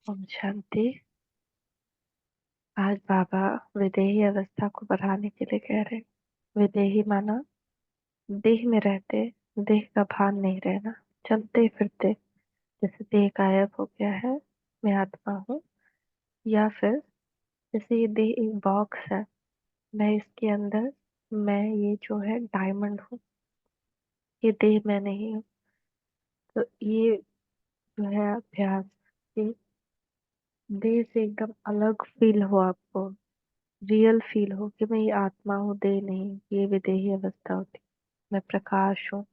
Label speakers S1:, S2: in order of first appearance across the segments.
S1: ओम शांति। आज बाबा विदेही अवस्था को बढ़ाने के लिए कह रहे हैं। विदेही माना देह में रहते, देह का भान नहीं रहना, चलते फिरते, जैसे देह गायब हो गया है, मैं आत्मा हूँ। या फिर जैसे ये देह एक बॉक्स है, मैं इसके अंदर, मैं ये जो है डायमंड हूँ, ये देह मैं नहीं हूँ। तो ये जो है अभ्यास, ये देह से एकदम अलग फील हो आपको, रियल फील हो कि मैं ये आत्मा हूँ, देह नहीं। ये विदेही अवस्था होती। मैं प्रकाश हूँ,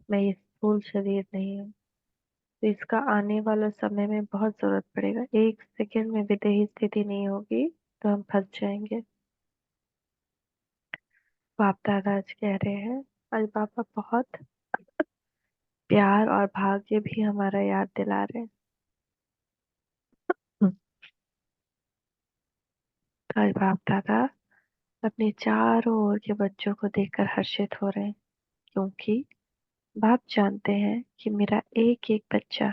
S1: मैं ये स्थूल शरीर नहीं हूँ। तो इसका आने वाले समय में बहुत जरूरत पड़ेगा। एक सेकंड में विदेही स्थिति नहीं होगी तो हम फंस जाएंगे। बाप दादा आज कह रहे हैं, आज पापा बहुत प्यार और भाग्य भी हमारा याद दिला रहे हैं। तो आज बाप दादा अपने चारों ओर के बच्चों को देखकर हर्षित हो रहे हैं, क्योंकि बाप जानते हैं कि मेरा एक एक बच्चा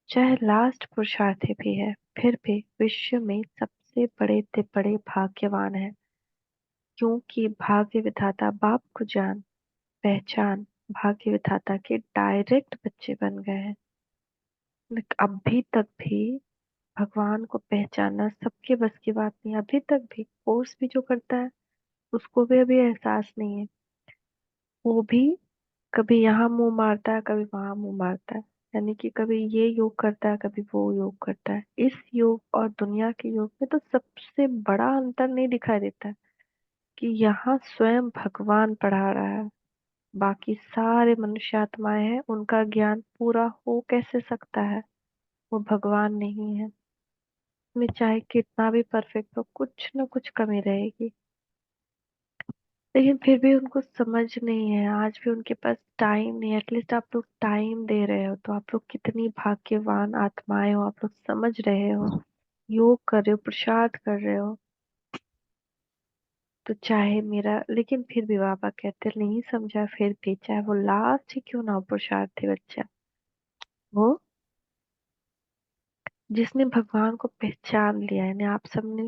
S1: चाहे लास्ट पुरुषार्थी भी है, फिर भी विश्व में सबसे बड़े से बड़े भाग्यवान है, क्योंकि भाग्य विधाता बाप को जान पहचान भाग्य विधाता के डायरेक्ट बच्चे बन गए हैं। अभी तक भी भगवान को पहचानना सबके बस की बात नहीं। अभी तक भी कोर्स भी जो करता है उसको भी अभी एहसास नहीं है। वो भी कभी यहाँ मुंह मारता है, कभी वहां मुंह मारता है। यानी कि कभी ये योग करता है, कभी वो योग करता है। इस योग और दुनिया के योग में तो सबसे बड़ा अंतर नहीं दिखाई देता है कि यहाँ स्वयं भगवान पढ़ा रहा है। बाकी सारे मनुष्य आत्माएं हैं, उनका ज्ञान पूरा हो कैसे सकता है? वो भगवान नहीं है। में चाहे कितना भी परफेक्ट हो, कुछ ना कुछ कमी रहेगी। लेकिन फिर भी उनको समझ नहीं है, आज भी उनके पास टाइम नहीं है। एटलीस्ट आप लोग टाइम दे रहे हो, तो आप लोग कितनी भाग्यवान आत्माएं हो। आप लोग समझ रहे हो, योग कर रहे हो, प्रसाद कर रहे हो। तो चाहे मेरा, लेकिन फिर भी बाबा कहते नहीं समझा, फिर भी चाहे वो लास्ट ही क्यों ना हो पुरुषार्थी बच्चा, वो जिसने भगवान को पहचान लिया है। यानी आप सबने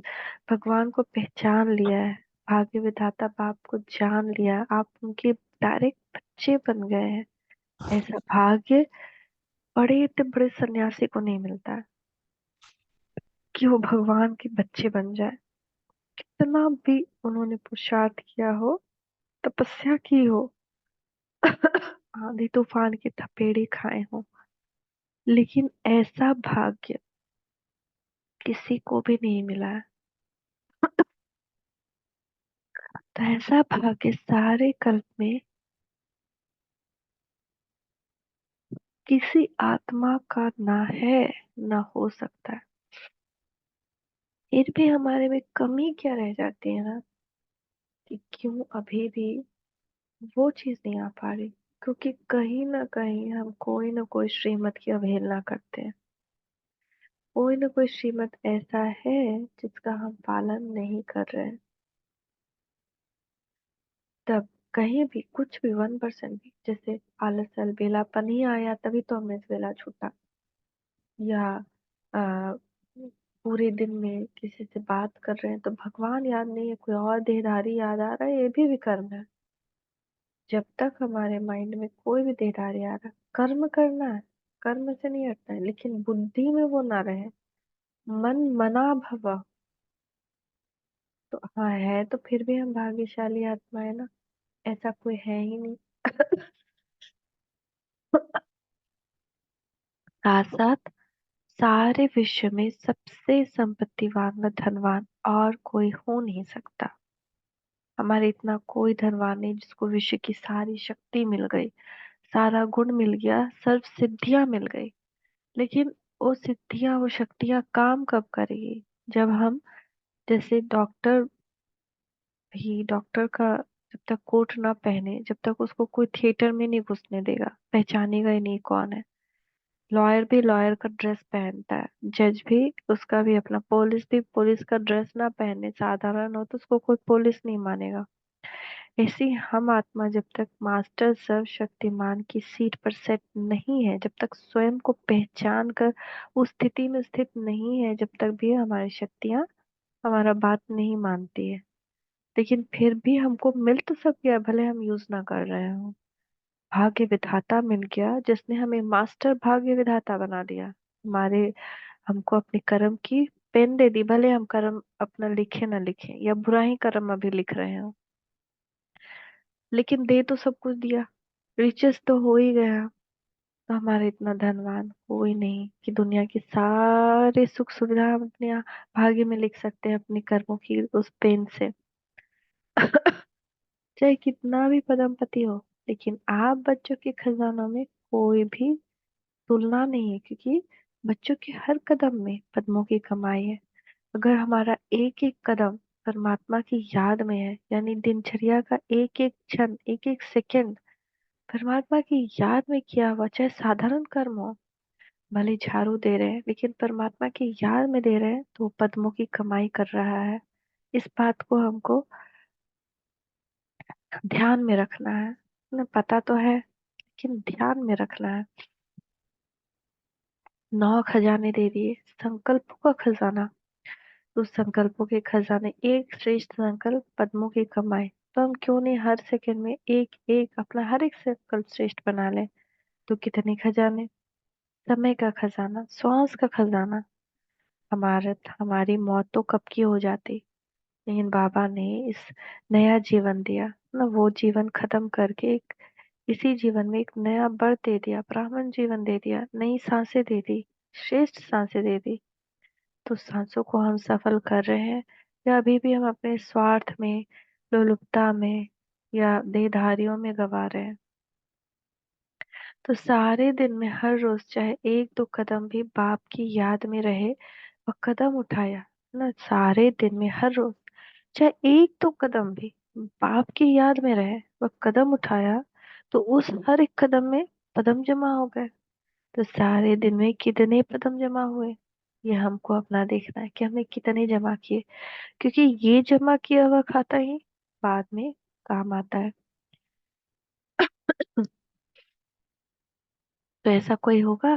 S1: भगवान को पहचान लिया है, भाग्य विधाता बाप को जान लिया, आप उनके डायरेक्ट बच्चे बन गए हैं। ऐसा भाग्य बड़े इतने बड़े सन्यासी को नहीं मिलता है कि वो भगवान के बच्चे बन जाए। कितना भी उन्होंने पुरुषार्थ किया हो, तपस्या की हो, आंधी तूफान की थपेड़ी खाए हो, लेकिन ऐसा भाग्य किसी को भी नहीं मिला है। तो ऐसा भाग्य सारे कल्प में किसी आत्मा का ना है, ना हो सकता है। फिर भी हमारे में कमी क्या रह जाती है ना, कि क्यों अभी भी वो चीज नहीं आ पा रही। क्योंकि कहीं ना कहीं हम कोई ना कोई श्रीमत की अवहेलना करते हैं। कोई ना कोई श्रीमत ऐसा है जिसका हम पालन नहीं कर रहे हैं। तब कहीं भी कुछ भी 1% भी, जैसे आलस अलबेलापन ही आया तभी तो हमें बेला छूटा। या आ, पूरे दिन में किसी से बात कर रहे हैं तो भगवान याद नहीं है, कोई और देहधारी याद आ रहा है, ये भी विकर्म है। जब तक हमारे माइंड में कोई भी देहधारी आ रहा है, कर्म करना है, कर्म से नहीं हटना है, लेकिन बुद्धि में वो ना रहे। मन मना भव। तो हाँ है, तो फिर भी हम भाग्यशाली आत्मा है ना। ऐसा कोई है ही नहीं। साथ साथ सारे विश्व में सबसे संपत्तिवान व धनवान और कोई हो नहीं सकता। हमारे इतना कोई धनवान नहीं जिसको विश्व की सारी शक्ति मिल गई, सारा गुण मिल गया, सर्व सिद्धियां मिल गई। लेकिन वो सिद्धियां, वो शक्तियां काम कब करेगी? जब हम, जैसे डॉक्टर भी, डॉक्टर का जब तक कोट ना पहने, जब तक उसको कोई थिएटर में नहीं घुसने देगा, पहचानेगा ही नहीं कौन है। लॉयर भी लॉयर का ड्रेस पहनता है, जज भी उसका भी अपना, पुलिस भी पुलिस का ड्रेस ना पहने, साधारण हो तो उसको कोई पुलिस नहीं मानेगा। ऐसी हम आत्मा जब तक मास्टर सर्वशक्तिमान की सीट पर सेट नहीं है, जब तक स्वयं को पहचान कर उस स्थिति में स्थित नहीं है, जब तक भी हमारी शक्तियां हमारा बात नहीं मानती है। लेकिन फिर भी हमको मिल तो सब गया, भले हम यूज ना कर रहे हो। भाग्य विधाता मिल गया जिसने हमें मास्टर भाग्य विधाता बना दिया। हमारे हमको अपने कर्म की पेन दे दी, भले हम कर्म अपना लिखे ना लिखे या बुरा ही कर्म अभी लिख रहे हो, लेकिन दे तो सब कुछ दिया। रिचेस तो हो ही गया। तो हमारे इतना धनवान कोई नहीं कि दुनिया की सारे सुख सुविधा हम अपने भाग्य में लिख सकते हैं अपने कर्मों की उस पेन से। चाहे कितना भी पदमपति हो, लेकिन आप बच्चों के खजानों में कोई भी तुलना नहीं है, क्योंकि बच्चों के हर कदम में पद्मों की कमाई है। अगर हमारा एक एक कदम परमात्मा की याद में है, यानी दिनचर्या का एक एक क्षण, एक एक सेकंड परमात्मा की याद में किया हुआ, चाहे साधारण कर्म हो, भले झाड़ू दे रहे हैं लेकिन परमात्मा की याद में दे रहे हैं, तो वो पद्मों की कमाई कर रहा है। इस बात को हमको ध्यान में रखना है ना, पता तो है लेकिन ध्यान में रखना है। 9 खजाने दे दिए, संकल्पों का खजाना। तो संकल्पों के खजाने, एक श्रेष्ठ संकल्प पद्मों की कमाई। तो हम क्यों नहीं हर सेकंड में एक एक अपना हर एक संकल्प श्रेष्ठ बना लें। तो कितने खजाने, समय का खजाना, श्वास का खजाना। हमारी मौत तो कब की हो जाती, लेकिन बाबा ने इस नया जीवन दिया ना, वो जीवन खत्म करके एक इसी जीवन में एक नया बर्थ दे दिया, ब्राह्मण जीवन दे दिया, नई सांसें दे दी, श्रेष्ठ सांसें दे दी। तो सांसों को हम सफल कर रहे हैं, या अभी भी हम अपने स्वार्थ में, लोलुपता में या देहधारियों में गवा रहे हैं। तो सारे दिन में हर रोज चाहे एक दो कदम भी बाप की याद में रहे और कदम उठाया ना, सारे दिन में हर रोज चाहे एक दो कदम भी बाप की याद में रहे वह कदम उठाया, तो उस हर एक कदम में कदम जमा हो गए। तो सारे दिन में कितने कदम जमा हुए, ये हमको अपना देखना है कि हमने कितने जमा किए, क्योंकि ये जमा किया हुआ खाता ही बाद में काम आता है। तो ऐसा कोई होगा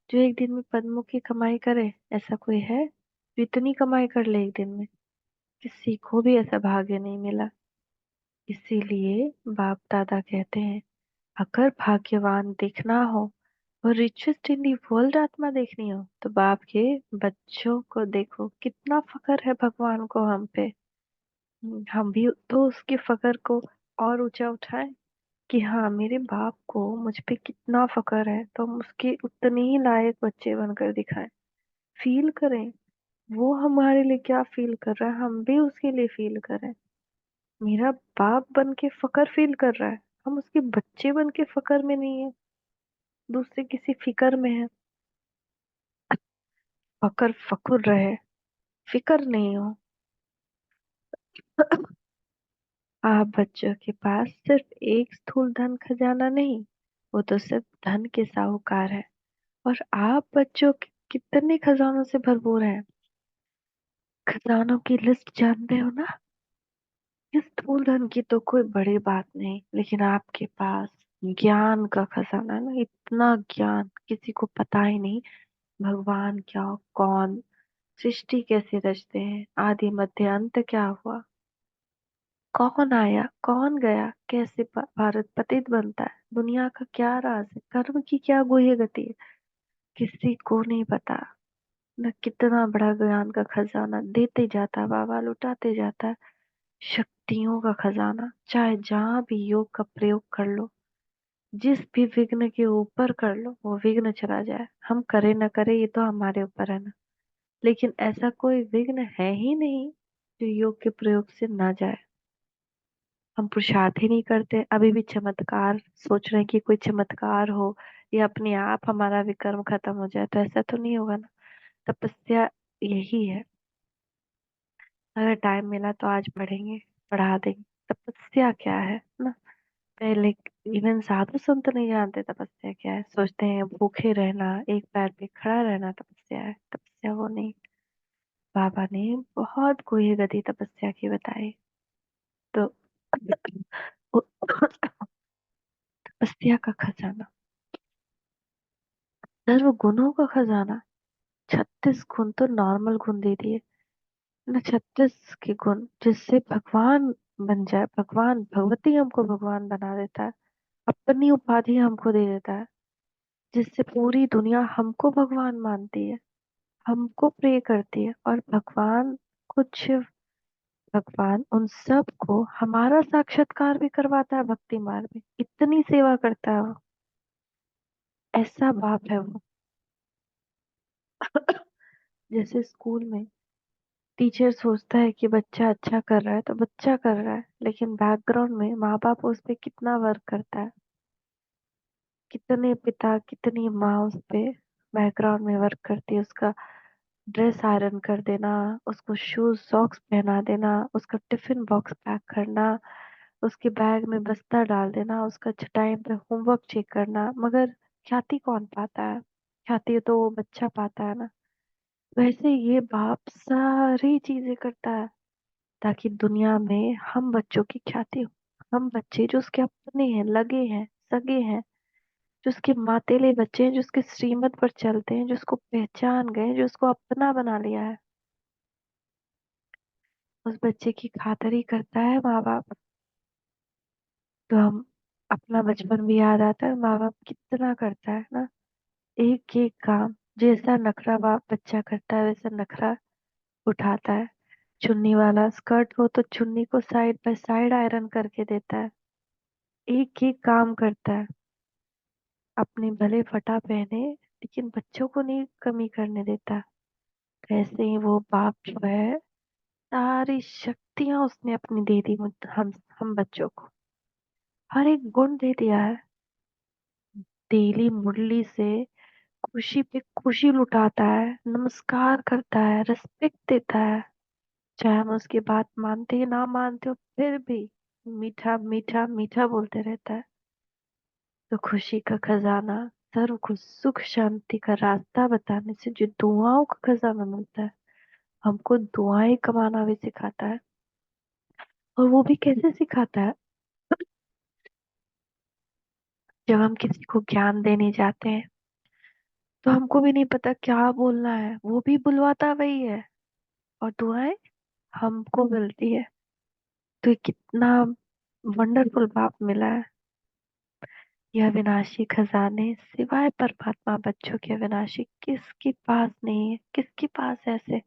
S1: जो एक दिन में पद्मों की कमाई करे? ऐसा कोई है जो इतनी कमाई कर ले एक दिन में? किसी को भी ऐसा भाग्य नहीं मिला। इसीलिए बाप दादा कहते हैं, अगर भाग्यवान देखना हो और रिचेस्ट इन दी वर्ल्ड आत्मा देखनी हो, तो बाप के बच्चों को देखो, कितना फकर है भगवान को हम पे। हम भी तो उसके फकर को और ऊंचा उठाएं कि हाँ, मेरे बाप को मुझ पे कितना फकर है, तो हम उसके उतने ही लायक बच्चे बनकर दिखाएं। फील करें वो हमारे लिए क्या फील कर रहा है, हम भी उसके लिए फील करें। मेरा बाप बन के फकर फील कर रहा है, हम उसके बच्चे बन के फकर में नहीं है, दूसरे किसी फिकर में है। फकर फकुर रहे, फिकर नहीं हो। आप बच्चों के पास सिर्फ एक स्थूल धन खजाना नहीं, वो तो सिर्फ धन के साहूकार है। और आप बच्चों के कितने खजानों से भरपूर हैं। खजानों की लिस्ट जानते हो ना? इस स्थूल धन की तो कोई बड़ी बात नहीं, लेकिन आपके पास ज्ञान का खजाना है ना, इतना ज्ञान किसी को पता ही नहीं। भगवान क्या, कौन, सृष्टि कैसे रचते हैं, आदि मध्य अंत क्या हुआ, कौन आया कौन गया, कैसे भारत पतित बनता है, दुनिया का क्या राज है, कर्म की क्या गुह्य गति है, किसी को नहीं पता। न कितना बड़ा ज्ञान का खजाना देते जाता है बाबा, लुटाते जाता है। शक्तियों का खजाना, चाहे जहां भी योग का प्रयोग कर लो, जिस भी विघ्न के ऊपर कर लो, वो विघ्न चला जाए। हम करे न करे ये तो हमारे ऊपर है ना, लेकिन ऐसा कोई विघ्न है ही नहीं जो योग के प्रयोग से ना जाए। हम पुरुषार्थ ही नहीं करते, अभी भी चमत्कार सोच रहे हैं कि कोई चमत्कार हो या अपने आप हमारा विकर्म खत्म हो जाए, तो ऐसा तो नहीं होगा ना। तपस्या यही है। अगर टाइम मिला तो आज पढ़ेंगे, पढ़ा देंगे तपस्या क्या है ना। पहले इवन साधु संत नहीं जानते तपस्या क्या है, सोचते हैं भूखे रहना, एक पैर पे खड़ा रहना तपस्या है। तपस्या वो नहीं। बाबा ने बहुत गुह्य गति तपस्या की बताई। तो तपस्या का खजाना, सर्व गुणों का खजाना। 36 गुण तो नॉर्मल गुण दे दिए ना, 36 के गुण जिससे भगवान बन जाए, भगवान भगवती हमको भगवान बना देता है, अपनी उपाधि हमको दे देता है, जिससे पूरी दुनिया हमको भगवान मानती है, हमको प्रे करती है। और भगवान कुछ भगवान उन सब को हमारा साक्षात्कार भी करवाता है, भक्ति मार्ग में इतनी सेवा करता है वो। ऐसा बाप है वो। जैसे स्कूल में टीचर सोचता है कि बच्चा अच्छा कर रहा है तो बच्चा कर रहा है, लेकिन बैकग्राउंड में माँ बाप उस पे कितना वर्क करता है, कितने पिता कितनी माँ उस पे बैकग्राउंड में वर्क करती है। उसका ड्रेस आयरन कर देना, उसको शूज सॉक्स पहना देना, उसका टिफिन बॉक्स पैक करना, उसके बैग में बस्ता डाल देना, उसका टाइम पे होमवर्क चेक करना। मगर ख्याति कौन पाता है? ख्याति तो वो बच्चा पाता है ना। वैसे ये बाप सारी चीजें करता है ताकि दुनिया में हम बच्चों की ख्याति हो। हम बच्चे जो उसके अपने हैं, लगे हैं, सगे हैं, जो उसके मातेले बच्चे हैं, जो उसके श्रीमत पर चलते हैं, जो उसको पहचान गए, जो उसको अपना बना लिया है, उस बच्चे की खातिर ही करता है माँ बाप। तो हम अपना बचपन भी याद आता है, माँ बाप कितना करता है ना, एक एक काम। जैसा नखरा बाप बच्चा करता है वैसा नखरा उठाता है। चुन्नी वाला स्कर्ट हो तो चुन्नी को साइड बाय साइड आयरन करके देता है, एक एक काम करता है। अपने भले फटा पहने लेकिन बच्चों को नहीं कमी करने देता। ऐसे ही वो बाप जो है, सारी शक्तियां उसने अपनी दे दी हम बच्चों को, हर एक गुण दे दिया है। डेली मुरली से खुशी पे खुशी लुटाता है, नमस्कार करता है, रिस्पेक्ट देता है। चाहे हम उसकी बात मानते या ना मानते हो, फिर भी मीठा मीठा मीठा बोलते रहता है। तो खुशी का खजाना, सर्व को सुख शांति का रास्ता बताने से जो दुआओं का खजाना मिलता है, हमको दुआएं कमाना भी सिखाता है। और वो भी कैसे सिखाता है? जब हम किसी को ज्ञान देने जाते हैं तो हमको भी नहीं पता क्या बोलना है, वो भी बुलवाता वही है, और दुआएं हमको मिलती है। तो ये कितना वंडरफुल बाप मिला है। यह विनाशी खजाने सिवाय परमात्मा बच्चों के विनाशी किसके पास नहीं है, किसके पास है ऐसे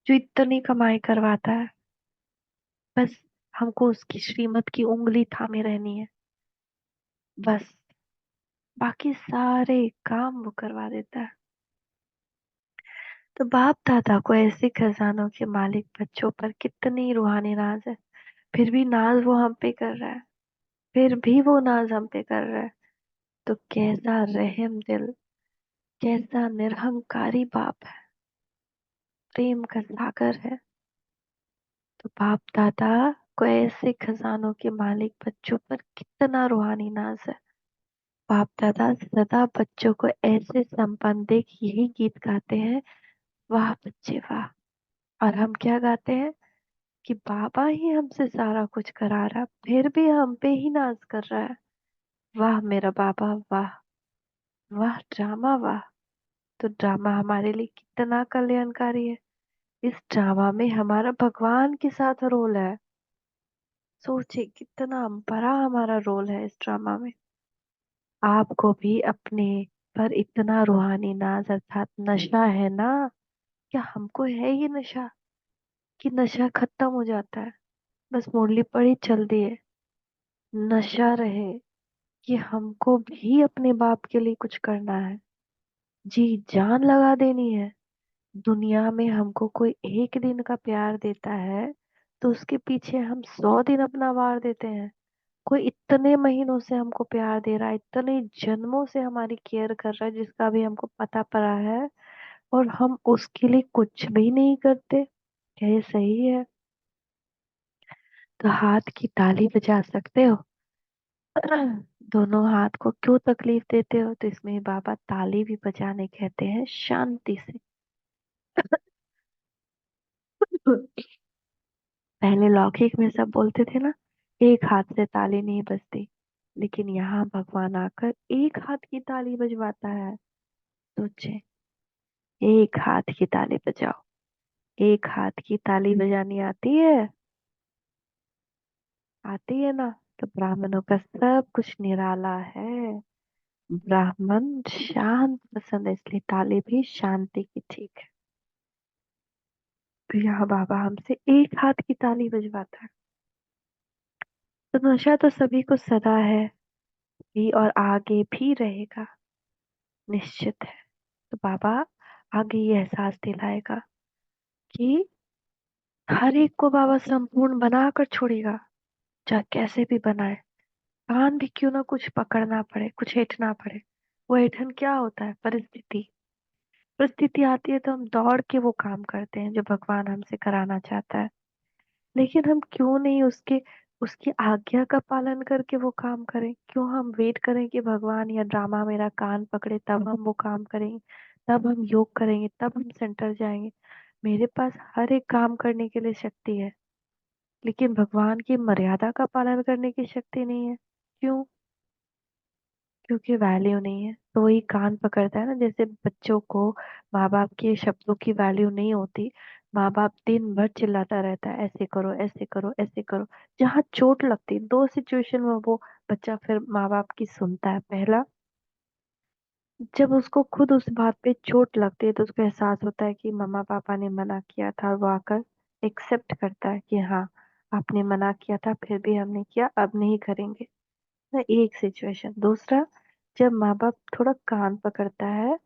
S1: जो इतनी कमाई करवाता है। बस हमको उसकी श्रीमत की उंगली थामे रहनी है, बस। बाकी सारे काम वो करवा देता है। तो बाप दादा को ऐसे खजानों के मालिक बच्चों पर कितनी रूहानी नाज है, फिर भी नाज वो हम पे कर रहा है, फिर भी वो नाज हम पे कर रहा है। तो कैसा रहम दिल, कैसा निरहंकारी बाप है, प्रेम का सागर है। तो बाप दादा को ऐसे खजानों के मालिक बच्चों पर कितना रूहानी नाज है। बाप दादा सदा बच्चों को ऐसे संपन्न देख यही गीत गाते हैं, वाह बच्चे वाह। और हम क्या गाते हैं कि बाबा ही हमसे सारा कुछ करा रहा, फिर भी हम पे ही नाज कर रहा है। वाह मेरा बाबा वाह, वाह ड्रामा वाह। तो ड्रामा हमारे लिए कितना कल्याणकारी है। इस ड्रामा में हमारा भगवान के साथ रोल है। सोचिए कितना बड़ा हमारा रोल है इस ड्रामा में। आपको भी अपने पर इतना रूहानी नाज अर्थात नशा है ना? क्या हमको है ये नशा कि नशा खत्म हो जाता है, बस मुरली पड़ी चल दी है? नशा रहे कि हमको भी अपने बाप के लिए कुछ करना है, जी जान लगा देनी है। दुनिया में हमको कोई एक दिन का प्यार देता है तो उसके पीछे हम 100 दिन अपना वार देते हैं। कोई इतने महीनों से हमको प्यार दे रहा है, इतने जन्मों से हमारी केयर कर रहा है, जिसका भी हमको पता पड़ा है, और हम उसके लिए कुछ भी नहीं करते। क्या ये सही है? तो हाथ की ताली बजा सकते हो, दोनों हाथ को क्यों तकलीफ देते हो? तो इसमें बाबा ताली भी बजाने कहते हैं शांति से। पहले लौकिक में सब बोलते थे ना एक हाथ से ताली नहीं बजती, लेकिन यहाँ भगवान आकर एक हाथ की ताली बजवाता है। सोचे, एक हाथ की ताली बजाओ। एक हाथ की ताली बजानी आती है? आती है ना? तो ब्राह्मणों का सब कुछ निराला है। ब्राह्मण शांत पसंद है, इसलिए ताली भी शांति की ठीक है। तो यहाँ बाबा हमसे एक हाथ की ताली बजवाता है। तो नशा तो सभी को सदा है भी, और आगे भी रहेगा, निश्चित है। तो बाबा आगे ये एहसास दिलाएगा कि हर एक को बाबा संपूर्ण बना कर छोड़ेगा, चाहे कैसे भी बनाए। कान भी क्यों ना कुछ पकड़ना पड़े, कुछ ऐंठना पड़े। वो ऐंठन क्या होता है? परिस्थिति। परिस्थिति आती है तो हम दौड़ के वो काम करते हैं जो भगवान हमसे कराना चाहता है। लेकिन हम क्यों नहीं उसके उसकी आज्ञा का पालन करके वो काम करें? क्यों हम वेट करें कि भगवान या ड्रामा मेरा कान पकड़े तब हम वो काम करेंगे, तब हम योग करेंगे, तब हम सेंटर जाएंगे? मेरे पास हर एक काम करने के लिए शक्ति है, लेकिन भगवान की मर्यादा का पालन करने की शक्ति नहीं है। क्यों? क्योंकि वैल्यू नहीं है। तो वही कान पकड़ता है ना, जैसे बच्चों को माँ बाप के शब्दों की वैल्यू नहीं होती। माँ बाप दिन भर चिल्लाता रहता है, ऐसे करो, ऐसे करो, ऐसे करो। जहाँ चोट लगती है, दो सिचुएशन में वो बच्चा फिर माँ बाप की सुनता है। पहला, जब उसको खुद उस बात पे चोट लगती है तो उसको एहसास होता है कि मम्मा पापा ने मना किया था, और वो आकर एक्सेप्ट करता है कि हाँ, आपने मना किया था फिर भी हमने किया, अब नहीं करेंगे। ना एक सिचुएशन। दूसरा, जब माँ बाप थोड़ा कान पकड़ता है,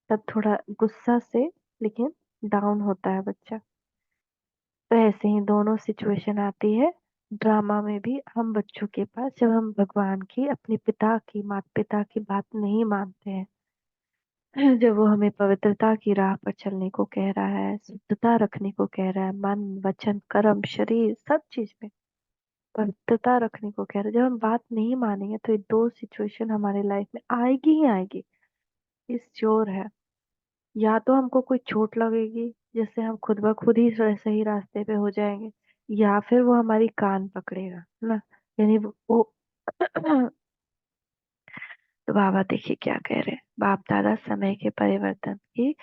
S1: तब थोड़ा गुस्सा से, लेकिन डाउन होता है बच्चा। तो ऐसे ही दोनों सिचुएशन आती है ड्रामा में भी हम बच्चों के पास, जब हम भगवान की, अपने पिता की, माता पिता की बात नहीं मानते हैं। जब वो हमें पवित्रता की राह पर चलने को कह रहा है, शुद्धता रखने को कह रहा है, मन वचन कर्म शरीर सब चीज में पवित्रता रखने को कह रहा है, जब हम बात नहीं मानेंगे तो ये दो सिचुएशन हमारे लाइफ में आएगी ही आएगी। इस श्योर है। या तो हमको कोई चोट लगेगी, जिससे हम खुद ब खुद ही सही रास्ते पे हो जाएंगे, या फिर वो हमारी कान पकड़ेगा, है ना? यानी वो तो बाबा देखिए क्या कह रहे हैं। बाप दादा समय के परिवर्तन की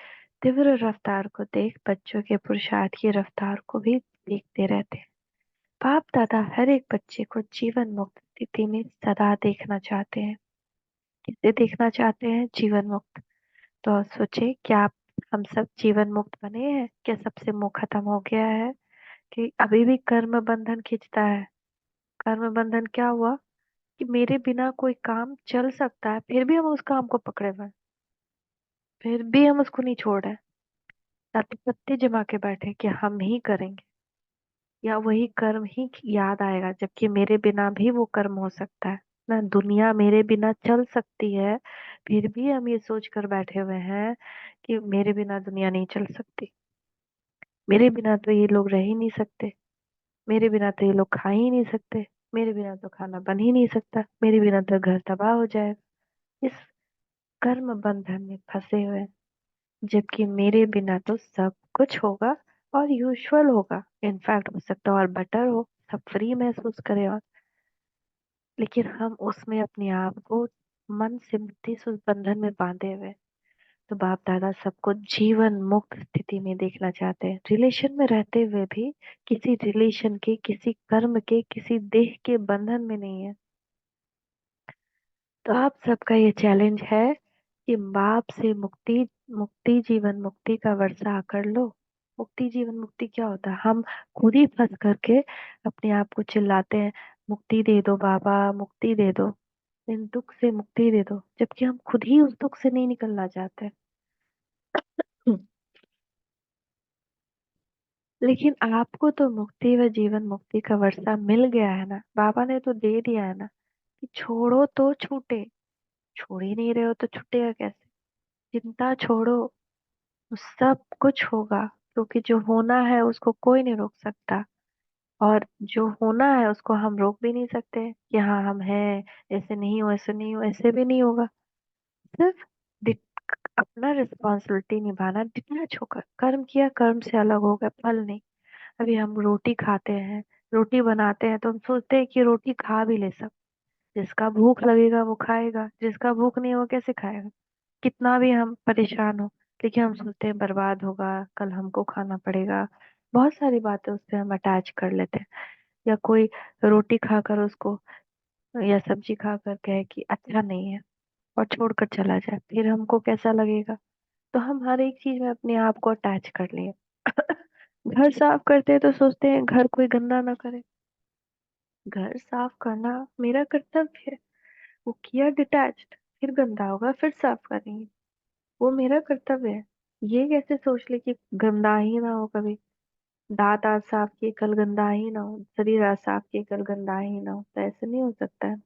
S1: तीव्र रफ्तार को देख बच्चों के पुरुषार्थ की रफ्तार को भी देखते रहते हैं। बाप दादा हर एक बच्चे को जीवन मुक्त स्थिति में सदा देखना चाहते हैं। किसे देखना चाहते हैं? जीवन मुक्त। तो सोचे, क्या हम सब जीवन मुक्त बने हैं? क्या सबसे मोह खत्म हो गया है? कि अभी भी कर्म बंधन खींचता है? कर्म बंधन क्या हुआ? कि मेरे बिना कोई काम चल सकता है, फिर भी हम उस काम को पकड़े हुए हैं, फिर भी हम उसको नहीं छोड़ रहे हैं। ताकि पत्ते जमा के बैठे कि हम ही करेंगे, या वही कर्म ही याद आएगा, जबकि मेरे बिना भी वो कर्म हो सकता है ना। दुनिया मेरे बिना चल सकती है, फिर भी हम ये सोच कर बैठे हुए हैं कि मेरे बिना दुनिया नहीं चल सकती, मेरे बिना तो ये लोग रह ही नहीं सकते, मेरे बिना तो ये लोग खा ही नहीं सकते, मेरे बिना तो खाना बन ही नहीं सकता, मेरे बिना तो घर तबाह हो जाएगा। इस कर्म बंधन में फंसे हुए हैं, जबकि मेरे बिना तो सब कुछ होगा और यूजुअल होगा, इनफैक्ट हो सकता है और बेटर हो, सब फ्री महसूस करें। और लेकिन हम उसमें अपने आप को मन से बुद्धि से उस बंधन में बांधे हुए हैं। तो बाप दादा सबको जीवन मुक्त स्थिति में देखना चाहते हैं, रिलेशन में रहते हुए भी किसी रिलेशन के, किसी कर्म के, किसी देह के बंधन में नहीं है। तो आप सबका ये चैलेंज है कि बाप से मुक्ति, मुक्ति जीवन मुक्ति का वर्षा कर लो। मुक्ति जीवन मुक्ति क्या होता है? हम खुद ही फंस करके अपने आप को चिल्लाते हैं, मुक्ति दे दो बाबा, मुक्ति दे दो, इन दुख से मुक्ति दे दो, जबकि हम खुद ही उस दुख से नहीं निकलना चाहते। लेकिन आपको तो मुक्ति व जीवन मुक्ति का वर्षा मिल गया है ना, बाबा ने तो दे दिया है ना। कि छोड़ो तो छूटे, छोड़ ही नहीं रहे हो तो छूटेगा कैसे? चिंता छोड़ो, सब कुछ होगा। क्योंकि जो होना है उसको कोई नहीं रोक सकता, और जो होना है उसको हम रोक भी नहीं सकते कि हाँ हम हैं, ऐसे नहीं हो, ऐसे नहीं हो, ऐसे भी नहीं होगा। सिर्फ अपना रिस्पॉन्सिबिलिटी निभाना, डिटैच होकर कर्म किया, कर्म से अलग हो गया, फल नहीं। अभी हम रोटी खाते हैं, रोटी बनाते हैं तो हम सोचते हैं कि रोटी खा भी ले सब। जिसका भूख लगेगा वो खाएगा, जिसका भूख नहीं है वो कैसे खाएगा। कितना भी हम परेशान हो, लेकिन हम सोचते हैं बर्बाद होगा, कल हमको खाना पड़ेगा। बहुत सारी बातें उससे हम अटैच कर लेते हैं। या कोई रोटी खाकर उसको या सब्जी खाकर कहे कि अच्छा नहीं है और छोड़कर चला जाए, फिर हमको कैसा लगेगा। तो हम हर एक चीज में अपने आप को अटैच कर लिए। घर साफ करते हैं तो सोचते हैं घर कोई गंदा ना करे। घर साफ करना मेरा कर्तव्य है। वो किया डिटैच्ड, फिर गंदा होगा फिर साफ करेंगे, वो मेरा कर्तव्य है। ये कैसे सोच ले कि गंदा ही ना हो कभी। दांत आज साफ किए कल गंदा ही ना हो, शरीर आज साफ किए कल गंदा ही ना हो, तो ऐसे नहीं हो सकता है।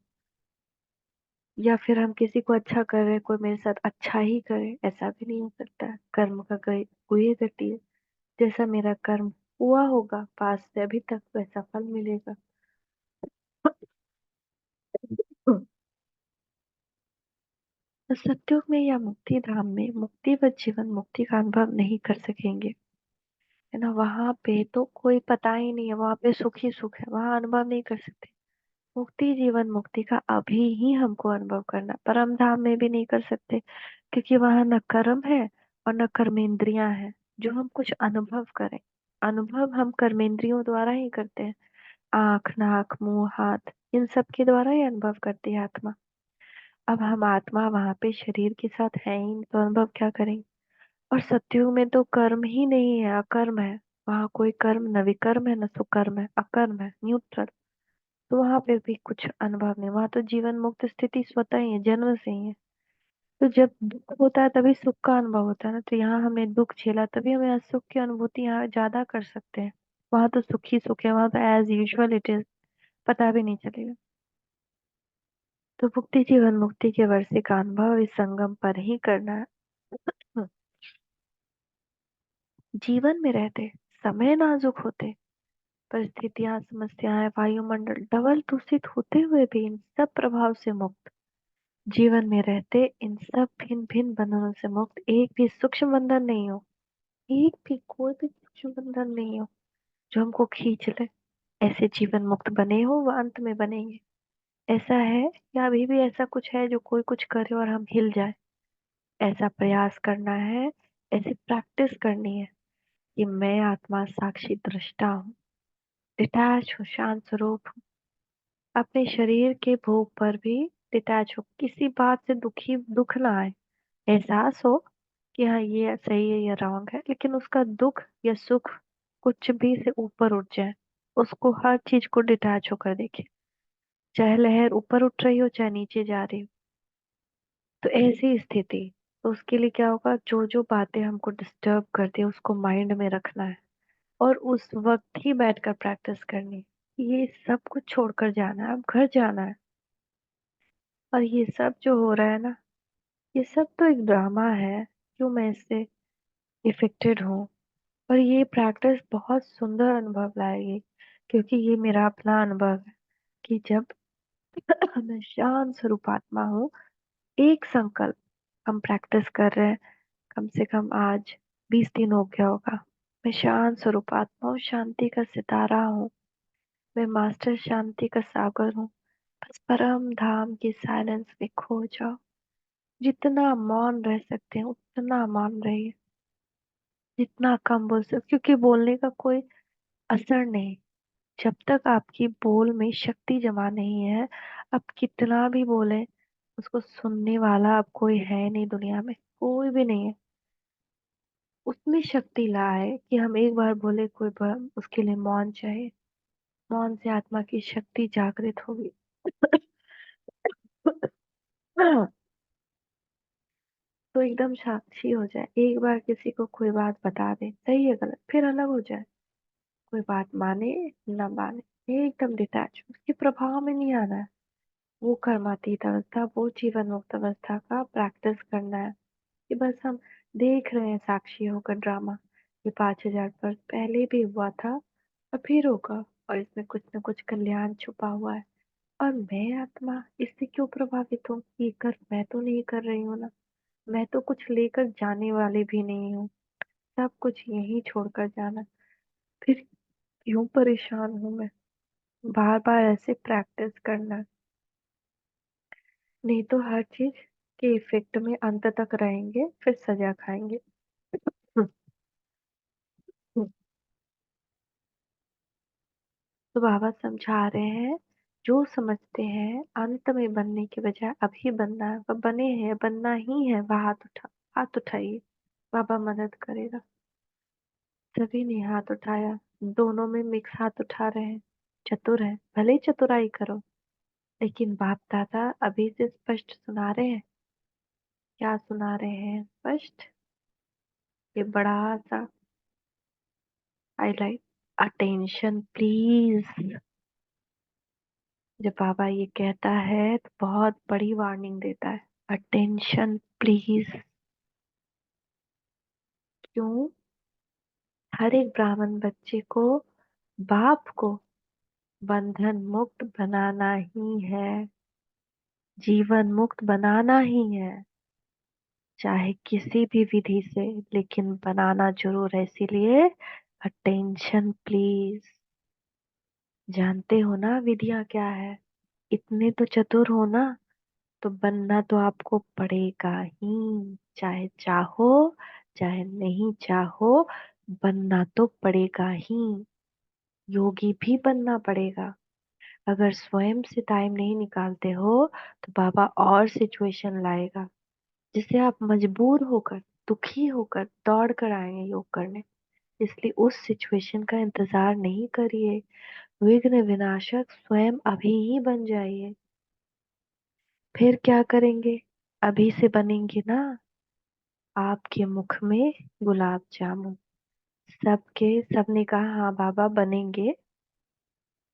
S1: या फिर हम किसी को अच्छा कर रहे हैं, कोई मेरे साथ अच्छा ही करे, ऐसा भी नहीं हो सकता है। कर्म का कोई कोई गति है। जैसा मेरा कर्म हुआ होगा पास से अभी तक, वैसा फल मिलेगा। तो सत्युग में या मुक्ति धाम में मुक्ति व जीवन मुक्ति का अनुभव नहीं कर सकेंगे, है ना। वहां पे तो कोई पता ही नहीं है, वहां पे सुख ही सुख है, वहां अनुभव नहीं कर सकते। मुक्ति जीवन मुक्ति का अभी ही हमको अनुभव करना, परम धाम में भी नहीं कर सकते, क्योंकि वहां न कर्म है और न कर्मेंद्रियां हैं जो हम कुछ अनुभव करें। अनुभव हम कर्मेंद्रियों द्वारा ही करते हैं। आंख नाक मुंह हाथ, इन सब के द्वारा ही अनुभव करती है आत्मा। अब हम आत्मा वहां पे शरीर के साथ है ही नहीं, तो अनुभव क्या करेंगे। और सत्युग में तो कर्म ही नहीं है, अकर्म है। वहां कोई कर्म न विकर्म है न सुकर्म है, अकर्म है, न्यूट्रल। तो वहां पे भी कुछ अनुभव नहीं, वहां तो जीवन मुक्त स्थिति स्वतः ही है, जन्म से ही है। तो जब दुख होता है तभी सुख का अनुभव होता है ना, तो यहाँ हमने दुख झेला तभी हमें सुख की अनुभूति यहाँ ज्यादा कर सकते हैं। वहां तो सुख ही सुख है, वहां तो एज यूजुअल इट इज, पता भी नहीं चलेगा। तो मुक्ति जीवन मुक्ति के वर्षे का अनुभव इस संगम पर ही करना है। हम्म, जीवन में रहते समय नाजुक होते, परिस्थितियां समस्याएं वायुमंडल डबल दूषित होते हुए भी इन सब प्रभाव से मुक्त। जीवन में रहते इन सब भिन्न भिन्न बंधनों से मुक्त, एक भी सूक्ष्म बंधन नहीं हो। एक भी कोई भी सूक्ष्म बंधन नहीं हो जो हमको खींच ले। ऐसे जीवन मुक्त बने हो व अंत में बनेंगे। ऐसा है या अभी भी ऐसा कुछ है जो कोई कुछ करे और हम हिल जाए। ऐसा प्रयास करना है, ऐसी प्रैक्टिस करनी है कि मैं आत्मा साक्षी दृष्टा हूँ, डिटैच हूँ, शांत स्वरूप हूँ। अपने शरीर के भोग पर भी डिटैच हो, किसी बात से दुख ना आए। एहसास हो कि हाँ ये सही है या रॉन्ग है, लेकिन उसका दुख या सुख कुछ भी से ऊपर उठ जाए। उसको हर चीज को डिटैच होकर देखे, चाहे लहर ऊपर उठ रही हो चाहे नीचे जा रही हो। तो ऐसी स्थिति, तो उसके लिए क्या होगा, जो जो बातें हमको डिस्टर्ब करती है उसको माइंड में रखना है और उस वक्त ही बैठकर प्रैक्टिस करनी है। ये सब कुछ छोड़कर जाना है, अब घर जाना है। और ये सब जो हो रहा है ना, ये सब तो एक ड्रामा है। क्यों मैं इससे इफेक्टेड हूँ। और ये प्रैक्टिस बहुत सुंदर अनुभव लाएगी, क्योंकि ये मेरा अपना अनुभव है कि जब मैं शांत स्वरूप आत्मा हूँ। एक संकल्प हम प्रैक्टिस कर रहे हैं, कम से कम आज 20 दिन हो गया होगा। मैं शांत स्वरूप आत्मा हूँ, शांति का सितारा हूँ। मैं मास्टर शांति का सागर हूँ। बस परम धाम की साइलेंस में खो जाओ। जितना मौन रह सकते हैं उतना मौन रहिए, जितना कम बोल सकते, क्योंकि बोलने का कोई असर नहीं। जब तक आपकी बोल में शक्ति जमा नहीं है, आप कितना भी बोले, उसको सुनने वाला अब कोई है नहीं दुनिया में, कोई भी नहीं है। उसमें शक्ति लाए कि हम एक बार बोले, उसके लिए मौन चाहिए। मौन से आत्मा की शक्ति जागृत होगी। तो एकदम साक्षी हो जाए, एक बार किसी को कोई बात बता दे, सही है गलत, फिर अलग हो जाए। कोई बात माने ना माने, एकदम डिटैच, उसके प्रभाव में नहीं आना है। वो कर्मातीत अवस्था, वो जीवन मुक्त अवस्था का प्रैक्टिस करना है। कि बस हम देख रहे हैं साक्षी होकर ड्रामा। ये 5,000 वर्ष पहले भी हुआ था और फिर होगा, और इसमें कुछ न कुछ कल्याण छुपा हुआ है। और मैं आत्मा इससे क्यों प्रभावित हूँ, ये कर मैं तो नहीं कर रही हूँ ना। मैं तो कुछ लेकर जाने वाली भी नहीं हूँ, सब कुछ यही छोड़कर जाना। फिर क्यों परेशान हूँ मैं। बार बार ऐसे प्रैक्टिस करना, नहीं तो हर चीज के इफेक्ट में अंत तक रहेंगे, फिर सजा खाएंगे। तो बाबा समझा रहे हैं, जो समझते हैं अंत में बनने के बजाय अभी बनना है, वह बने हैं, बनना ही है, वह हाथ उठाइए, बाबा मदद करेगा। सभी ने हाथ उठाया, दोनों में मिक्स हाथ उठा रहे हैं। चतुर है, भले ही चतुराई करो, लेकिन बाप दादा अभी से स्पष्ट सुना रहे हैं। क्या सुना रहे हैं स्पष्ट? ये बड़ा सा हाईलाइट, अटेंशन प्लीज। जब बाबा ये कहता है तो बहुत बड़ी वार्निंग देता है, अटेंशन प्लीज। क्यों? हर एक ब्राह्मण बच्चे को, बाप को बंधन मुक्त बनाना ही है, जीवन मुक्त बनाना ही है, चाहे किसी भी विधि से, लेकिन बनाना जरूर है। इसीलिए अटेंशन प्लीज। जानते हो ना विधियां क्या है? इतने तो चतुर हो ना, तो बनना तो आपको पड़ेगा ही, चाहे चाहो चाहे नहीं चाहो, बनना तो पड़ेगा ही। योगी भी बनना पड़ेगा। अगर स्वयं से टाइम नहीं निकालते हो तो बाबा और सिचुएशन लाएगा, जिससे आप मजबूर होकर, दुखी होकर दौड़ कर आएंगे योग करने। इसलिए उस सिचुएशन का इंतजार नहीं करिए, विघ्न विनाशक स्वयं अभी ही बन जाइए। फिर क्या करेंगे? अभी से बनेंगे ना, आपके मुख में गुलाब जामुन। सबने कहा हाँ बाबा बनेंगे।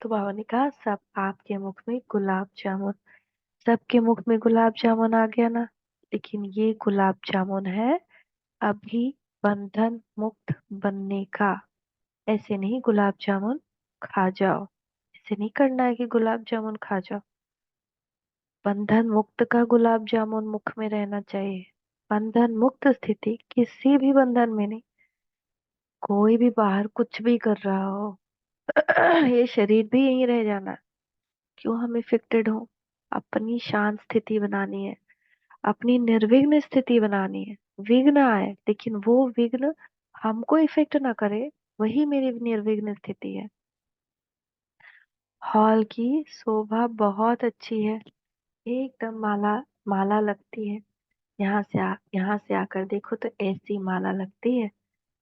S1: तो बाबा ने कहा सब आपके मुख में गुलाब जामुन। सबके मुख में गुलाब जामुन आ गया ना। लेकिन ये गुलाब जामुन है अभी बंधन मुक्त बनने का। ऐसे नहीं गुलाब जामुन खा जाओ, ऐसे नहीं करना है कि गुलाब जामुन खा जाओ। बंधन मुक्त का गुलाब जामुन मुख में रहना चाहिए। बंधन मुक्त स्थिति, किसी भी बंधन में नहीं। कोई भी बाहर कुछ भी कर रहा हो, ये शरीर भी यहीं रह जाना है। क्यों हम इफेक्टेड हो? अपनी शांत स्थिति बनानी है, अपनी निर्विघ्न स्थिति बनानी है। विघ्न आए लेकिन वो विघ्न हमको इफेक्ट ना करे, वही मेरी निर्विघ्न स्थिति है। हॉल की शोभा बहुत अच्छी है, एकदम माला माला लगती है। यहाँ से आकर देखो तो ऐसी माला लगती है,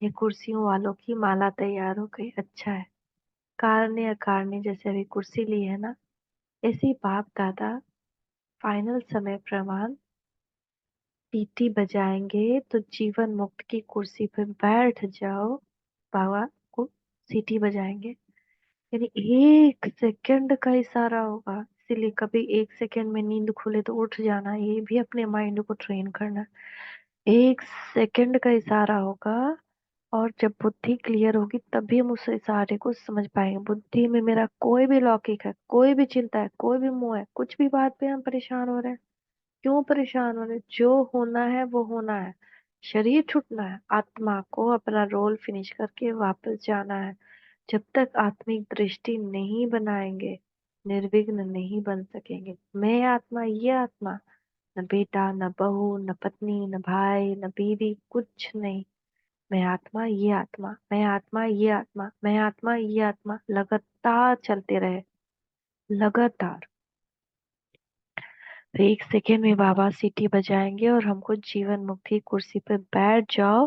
S1: ये कुर्सियों वालों की माला तैयार हो गई। अच्छा है, कारने अकारने जैसे अभी कुर्सी ली है ना, ऐसे ही बाप दादा फाइनल समय प्रमाण सीटी बजाएंगे तो जीवन मुक्त की कुर्सी पर बैठ जाओ। बाबा को सीटी बजाएंगे, यानी 1 सेकंड का इशारा होगा। इसीलिए कभी 1 सेकंड में नींद खुले तो उठ जाना, ये भी अपने माइंड को ट्रेन करना। 1 सेकंड का इशारा होगा, और जब बुद्धि क्लियर होगी तभी हम उस इशारे को समझ पाएंगे। बुद्धि में मेरा कोई भी लौकिक है, कोई भी चिंता है, कोई भी मोह है, कुछ भी बात पे हम परेशान हो रहे हैं, क्यों परेशान हो रहे? जो होना है वो होना है। शरीर छूटना है, आत्मा को अपना रोल फिनिश करके वापस जाना है। जब तक आत्मिक दृष्टि नहीं बनाएंगे, निर्विघ्न नहीं बन सकेंगे। मैं आत्मा, ये आत्मा, न बेटा न बहू न पत्नी न भाई न बीवी, कुछ नहीं। मैं आत्मा, ये आत्मा, मैं आत्मा, ये आत्मा, मैं आत्मा, ये आत्मा, लगातार चलते रहे, लगातार। तो 1 सेकेंड में बाबा सीटी बजाएंगे और हमको जीवन मुक्ति कुर्सी पर बैठ जाओ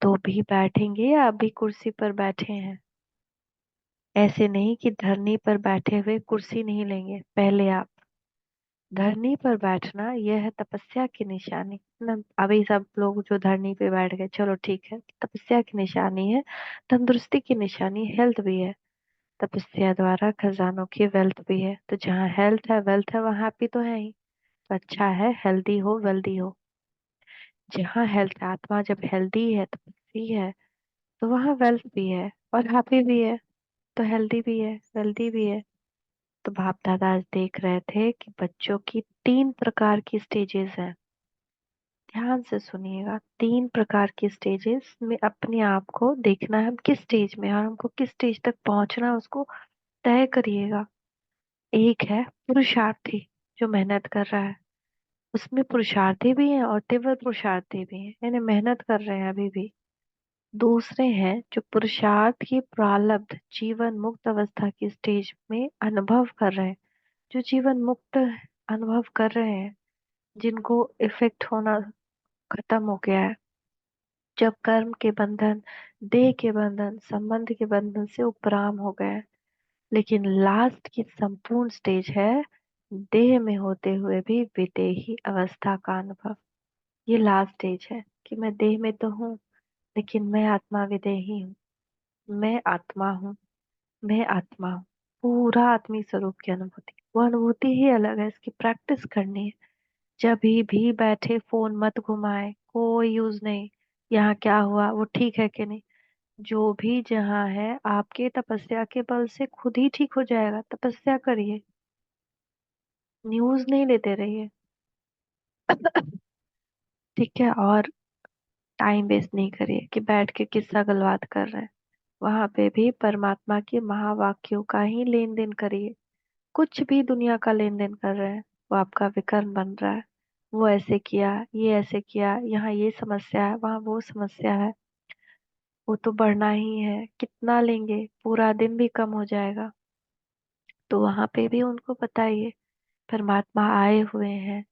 S1: तो भी बैठेंगे, या अभी कुर्सी पर बैठे हैं। ऐसे नहीं कि धरनी पर बैठे हुए कुर्सी नहीं लेंगे। पहले आप धरनी पर बैठना, यह है तपस्या की निशानी ना। अभी सब लोग जो धरनी पे बैठ गए, चलो ठीक है, तपस्या की निशानी है, तंदुरुस्ती की निशानी, हेल्थ भी है। तपस्या द्वारा खजानों की वेल्थ भी है। तो जहाँ हेल्थ है वेल्थ है, वहाँ हैप्पी तो है ही। तो अच्छा है हेल्दी हो वेल्दी हो। जहाँ हेल्थ, आत्मा जब हेल्दी है, तपस्वी है, तो वहाँ वेल्थ भी है और हैप्पी भी है। तो हेल्दी भी है, वेल्दी भी है। तो बाप दादा आज देख रहे थे कि बच्चों की 3 प्रकार की स्टेजेस हैं। ध्यान से सुनिएगा, 3 प्रकार की स्टेजेस में अपने आप को देखना है, हम किस स्टेज में हैं और हमको किस स्टेज तक पहुंचना है, उसको तय करिएगा। एक है पुरुषार्थी, जो मेहनत कर रहा है, उसमें पुरुषार्थी भी है और तीव्र पुरुषार्थी भी है, यानी मेहनत कर रहे हैं अभी भी। दूसरे हैं जो पुरुषार्थ की प्रारब्ध जीवन मुक्त अवस्था की स्टेज में अनुभव कर रहे हैं, जो जीवन मुक्त अनुभव कर रहे हैं, जिनको इफेक्ट होना खत्म हो गया है, जब कर्म के बंधन, देह के बंधन, संबंध के बंधन से उपराम हो गए। लेकिन लास्ट की संपूर्ण स्टेज है देह में होते हुए भी विदेही अवस्था का अनुभव। ये लास्ट स्टेज है कि मैं देह में तो हूँ, लेकिन मैं आत्मा विदेही हूँ। मैं आत्मा हूँ, मैं आत्मा हूँ। पूरा आत्मी स्वरूप की अनुभूति, वो अनुभूति ही अलग है, इसकी प्रैक्टिस करनी है। जब भी बैठे फोन मत घुमाए, कोई यूज नहीं। यहाँ क्या हुआ, वो ठीक है कि नहीं, जो भी जहाँ है आपके तपस्या के बल से खुद ही ठीक हो जाएगा। तपस्या करिए, न्यूज नहीं लेते रहिए। ठीक है। और टाइम वेस्ट नहीं करिए कि बैठ के किस्सा गलबात कर रहे हैं। वहां पे भी परमात्मा के महावाक्यों का ही लेन देन करिए। कुछ भी दुनिया का लेन देन कर रहे हैं, वो आपका विकर्म बन रहा है। वो ऐसे किया, ये ऐसे किया, यहाँ ये समस्या है, वहाँ वो समस्या है। वो तो बढ़ना ही है, कितना लेंगे, पूरा दिन भी कम हो जाएगा। तो वहां पे भी उनको बताइए परमात्मा आए हुए हैं,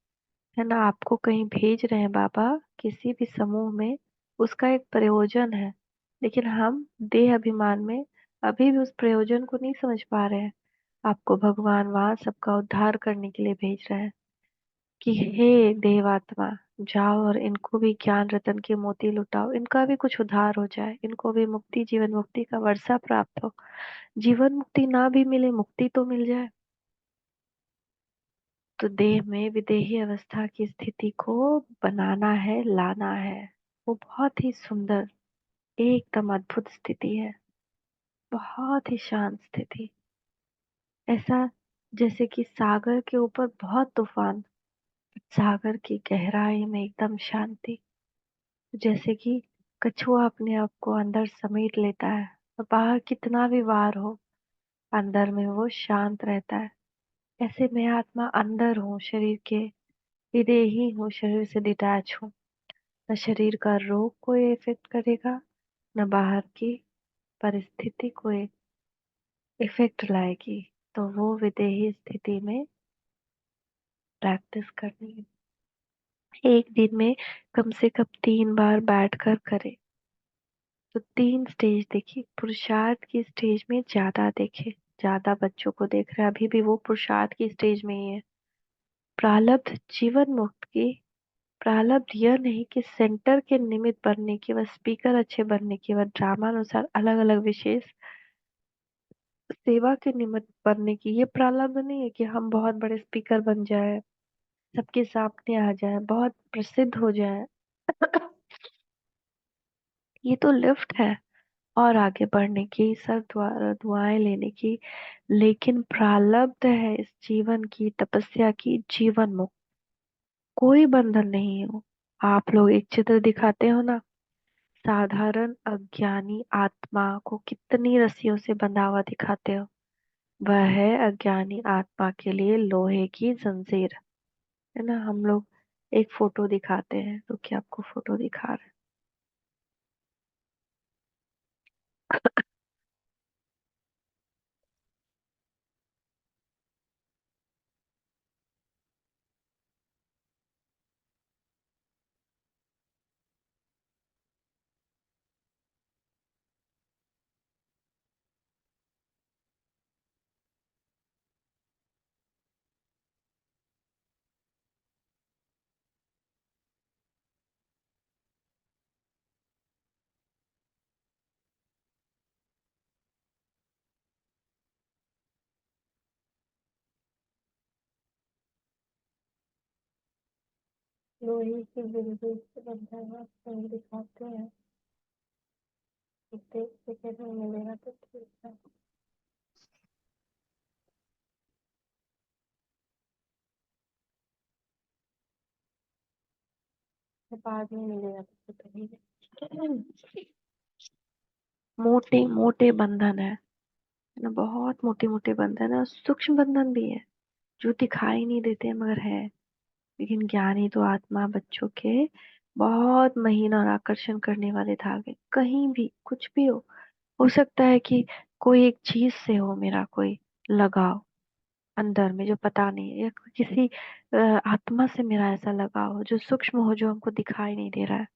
S1: है ना, आपको कहीं भेज रहे हैं बाबा, किसी भी समूह में, उसका एक प्रयोजन है। लेकिन हम देह अभिमान में अभी भी उस प्रयोजन को नहीं समझ पा रहे हैं। आपको भगवान वहां सबका उद्धार करने के लिए भेज रहे हैं कि हे देवात्मा, जाओ और इनको भी ज्ञान रतन के मोती लुटाओ, इनका भी कुछ उद्धार हो जाए, इनको भी मुक्ति, जीवन मुक्ति का वर्षा प्राप्त हो। जीवन मुक्ति ना भी मिले, मुक्ति तो मिल जाए। तो देह में विदेही अवस्था की स्थिति को बनाना है, लाना है। वो बहुत ही सुंदर, एकदम अद्भुत स्थिति है, बहुत ही शांत स्थिति। ऐसा जैसे कि सागर के ऊपर बहुत तूफान, सागर की गहराई में एकदम शांति। जैसे कि कछुआ अपने आप को अंदर समेट लेता है, और बाहर कितना भी वार हो, अंदर में वो शांत रहता है। ऐसे मैं आत्मा अंदर हूँ शरीर के, विदेही हूँ, शरीर से डिटैच हूँ। न शरीर का रोग कोई इफेक्ट करेगा, न बाहर की परिस्थिति कोई इफेक्ट लाएगी। तो वो विदेही स्थिति में प्रैक्टिस करनी है। एक दिन में कम से कम 3 बार बैठकर करें। तो 3 स्टेज देखिए, पुरुषार्थ की स्टेज में ज्यादा देखे, ज्यादा बच्चों को देख रहे हैं, अभी भी वो पुरुषार्थ की स्टेज में ही है। प्रारब्ध जीवन मुक्त की, प्रारब्ध यह नहीं कि सेंटर के निमित्त बनने की, व स्पीकर अच्छे बनने की, व ड्रामा अनुसार अलग अलग विशेष सेवा के निमित्त बनने की। ये प्रारब्ध नहीं है कि हम बहुत बड़े स्पीकर बन जाए, सबके सामने आ जाए, बहुत प्रसिद्ध हो जाए। ये तो लिफ्ट है और आगे बढ़ने की, सर द्वारा दुआएं लेने की। लेकिन प्रारब्ध है इस जीवन की तपस्या की, जीवन मुक्त, कोई बंधन नहीं हो। आप लोग एक चित्र दिखाते हो ना, साधारण अज्ञानी आत्मा को कितनी रस्सियों से बंधा हुआ दिखाते हो, वह है अज्ञानी आत्मा के लिए लोहे की जंजीर, है ना। हम लोग एक फोटो दिखाते हैं, तो क्या आपको फोटो दिखा रहे हैं। लोहे की जंजीर से बंधा हुआ फोन दिखाते हैं, देख सेकेंड में मिलेगा तो ठीक है, फिर बाद में मिलेगा तो ठीक है। मोटे मोटे बंधन है ना बहुत मोटे मोटे बंधन है और सूक्ष्म बंधन भी है जो दिखाई नहीं देते मगर है। लेकिन ज्ञानी तो आत्मा बच्चों के बहुत महीन और आकर्षण करने वाले धागे, कहीं भी कुछ भी हो सकता है कि कोई एक चीज से हो मेरा कोई लगाव अंदर में जो पता नहीं है, या किसी आत्मा से मेरा ऐसा लगाव हो जो सूक्ष्म हो, जो हमको दिखाई नहीं दे रहा है।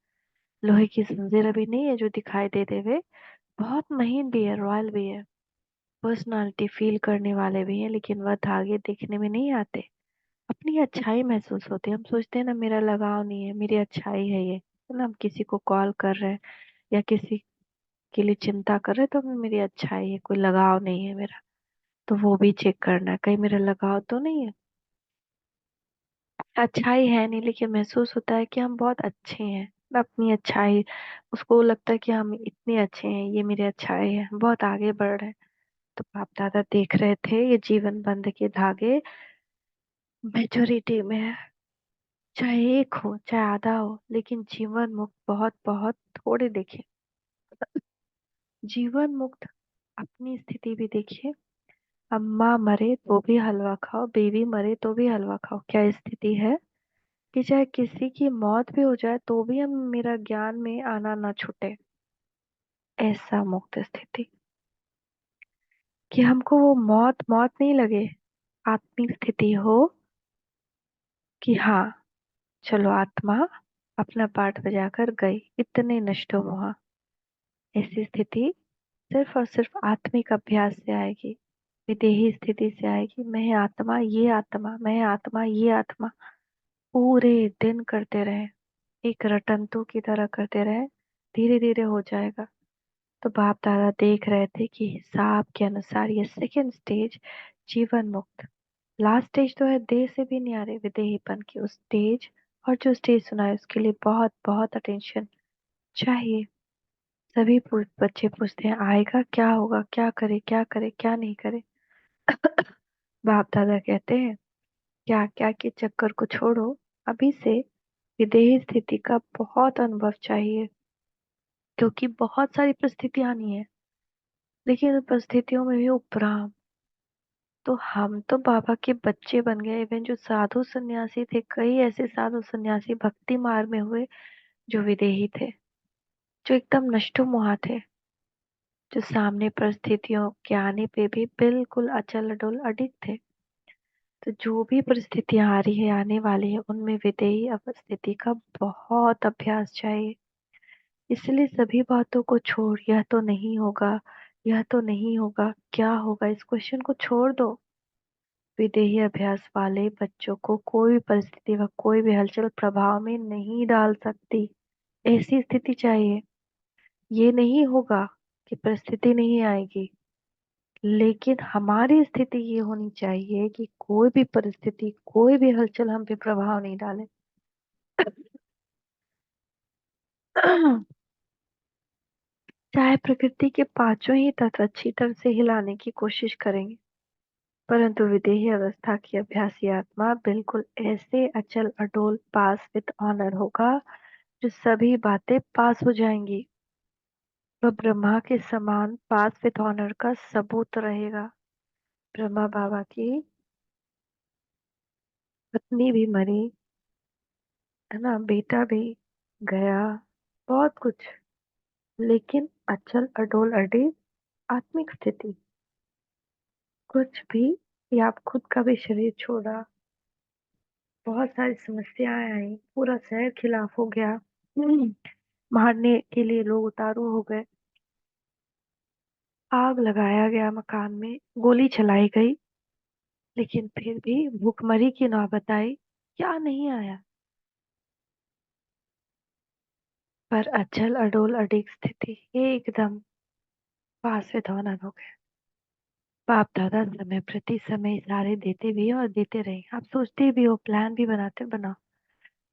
S1: लोहे की जंजीर अभी नहीं है जो दिखाई दे देवे, बहुत महीन भी है, रॉयल भी है, पर्सनालिटी फील करने वाले भी हैं, लेकिन वह धागे देखने में नहीं आते। अपनी अच्छाई महसूस होती है, हम सोचते हैं ना मेरा लगाव नहीं है, मेरी अच्छाई है ये, है ना। हम किसी को कॉल कर रहे हैं या किसी के लिए चिंता कर रहे हैं तो मेरी अच्छाई है, कोई लगाव नहीं है मेरा। तो वो भी चेक करना है, कहीं मेरा लगाव तो नहीं है। अच्छाई है नहीं, लेकिन महसूस होता है कि हम बहुत अच्छे हैं। अपनी अच्छाई, उसको लगता है कि हम इतने अच्छे हैं, ये मेरी अच्छाई है, हम बहुत आगे बढ़ रहे हैं। तो बाप दादा देख रहे थे ये जीवन बंध के धागे मेजोरिटी में है, चाहे एक हो चाहे आधा हो, लेकिन जीवन मुक्त बहुत बहुत थोड़े देखे। जीवन मुक्त अपनी स्थिति भी देखिए, अम्मा मरे तो भी हलवा खाओ, बीवी मरे तो भी हलवा खाओ, क्या स्थिति है। कि चाहे किसी की मौत भी हो जाए तो भी हम मेरा ज्ञान में आना ना छूटे, ऐसा मुक्त स्थिति। कि हमको वो मौत मौत नहीं लगे, आत्मिक स्थिति हो कि हाँ चलो आत्मा अपना पाठ बजाकर गई, इतने नष्ट हो वहां। ऐसी स्थिति सिर्फ और सिर्फ आत्मिक अभ्यास से आएगी, विदेही स्थिति से आएगी। मैं आत्मा ये आत्मा, मैं आत्मा ये आत्मा, पूरे दिन करते रहे, एक रटंतु की तरह करते रहे, धीरे धीरे हो जाएगा। तो बाप दादा देख रहे थे कि हिसाब के अनुसार ये सेकेंड स्टेज, जीवन मुक्त, लास्ट स्टेज तो है देह से भी नहीं आ रहे विदेहीपन की उस स्टेज। और जो स्टेज सुना है उसके लिए बहुत बहुत अटेंशन चाहिए। सभी बच्चे पूछते हैं आएगा क्या होगा, क्या करे क्या करे क्या नहीं करे। बाप दादा कहते हैं क्या क्या के चक्कर को छोड़ो, अभी से विदेही स्थिति का बहुत अनुभव चाहिए, क्योंकि बहुत सारी परिस्थितियां आनी है, लेकिन उन परिस्थितियों में भी उपराम। तो हम तो बाबा के बच्चे बन गए। इवन जो साधु सन्यासी थे, कई ऐसे साधु सन्यासी भक्ति मार्ग में हुए जो विदेही थे, जो एकदम नष्टो मुहा थे, जो सामने परिस्थितियों के आने पे भी बिल्कुल अचल अडोल अडिग थे। तो जो भी परिस्थितियां आ रही है आने वाली है उनमें विदेही अवस्थिति का बहुत अभ्यास चाहिए। इसलिए सभी बातों को छोड़, यह तो नहीं होगा, यह तो नहीं होगा, क्या होगा, इस क्वेश्चन को छोड़ दो। विदेही अभ्यास वाले बच्चों को कोई भी परिस्थिति व कोई भी हलचल प्रभाव में नहीं डाल सकती, ऐसी स्थिति चाहिए। ये नहीं होगा कि परिस्थिति नहीं आएगी, लेकिन हमारी स्थिति ये होनी चाहिए कि कोई भी परिस्थिति, कोई भी हलचल हम पे प्रभाव नहीं डाले। चाहे प्रकृति के पांचों ही तत्व अच्छी तरह से हिलाने की कोशिश करेंगे, परंतु विदेही अवस्था की अभ्यासी आत्मा बिल्कुल ऐसे अचल अडोल पास विद ऑनर होगा जो सभी बातें पास हो जाएंगी। वह ब्रह्मा के समान पास विद ऑनर का सबूत रहेगा। ब्रह्मा बाबा की पत्नी भी मरी, है ना, बेटा भी गया, बहुत कुछ, लेकिन अचल अडोल अड़ी आत्मिक स्थिति कुछ भी। या आप खुद का भी शरीर छोड़ा, बहुत सारी समस्याएं आई, पूरा शहर खिलाफ हो गया, मारने के लिए लोग उतारू हो गए, आग लगाया गया मकान में, गोली चलाई गई, लेकिन फिर भी भूखमरी की नौबत आई, क्या नहीं आया। पर अचल अडोल अडिग स्थिति एकदम पास से धौना हो गए। बाप दादा समय प्रति समय इशारे देते भी हैं और देते रहे। आप सोचते भी हो, प्लान भी बनाते, बनाओ,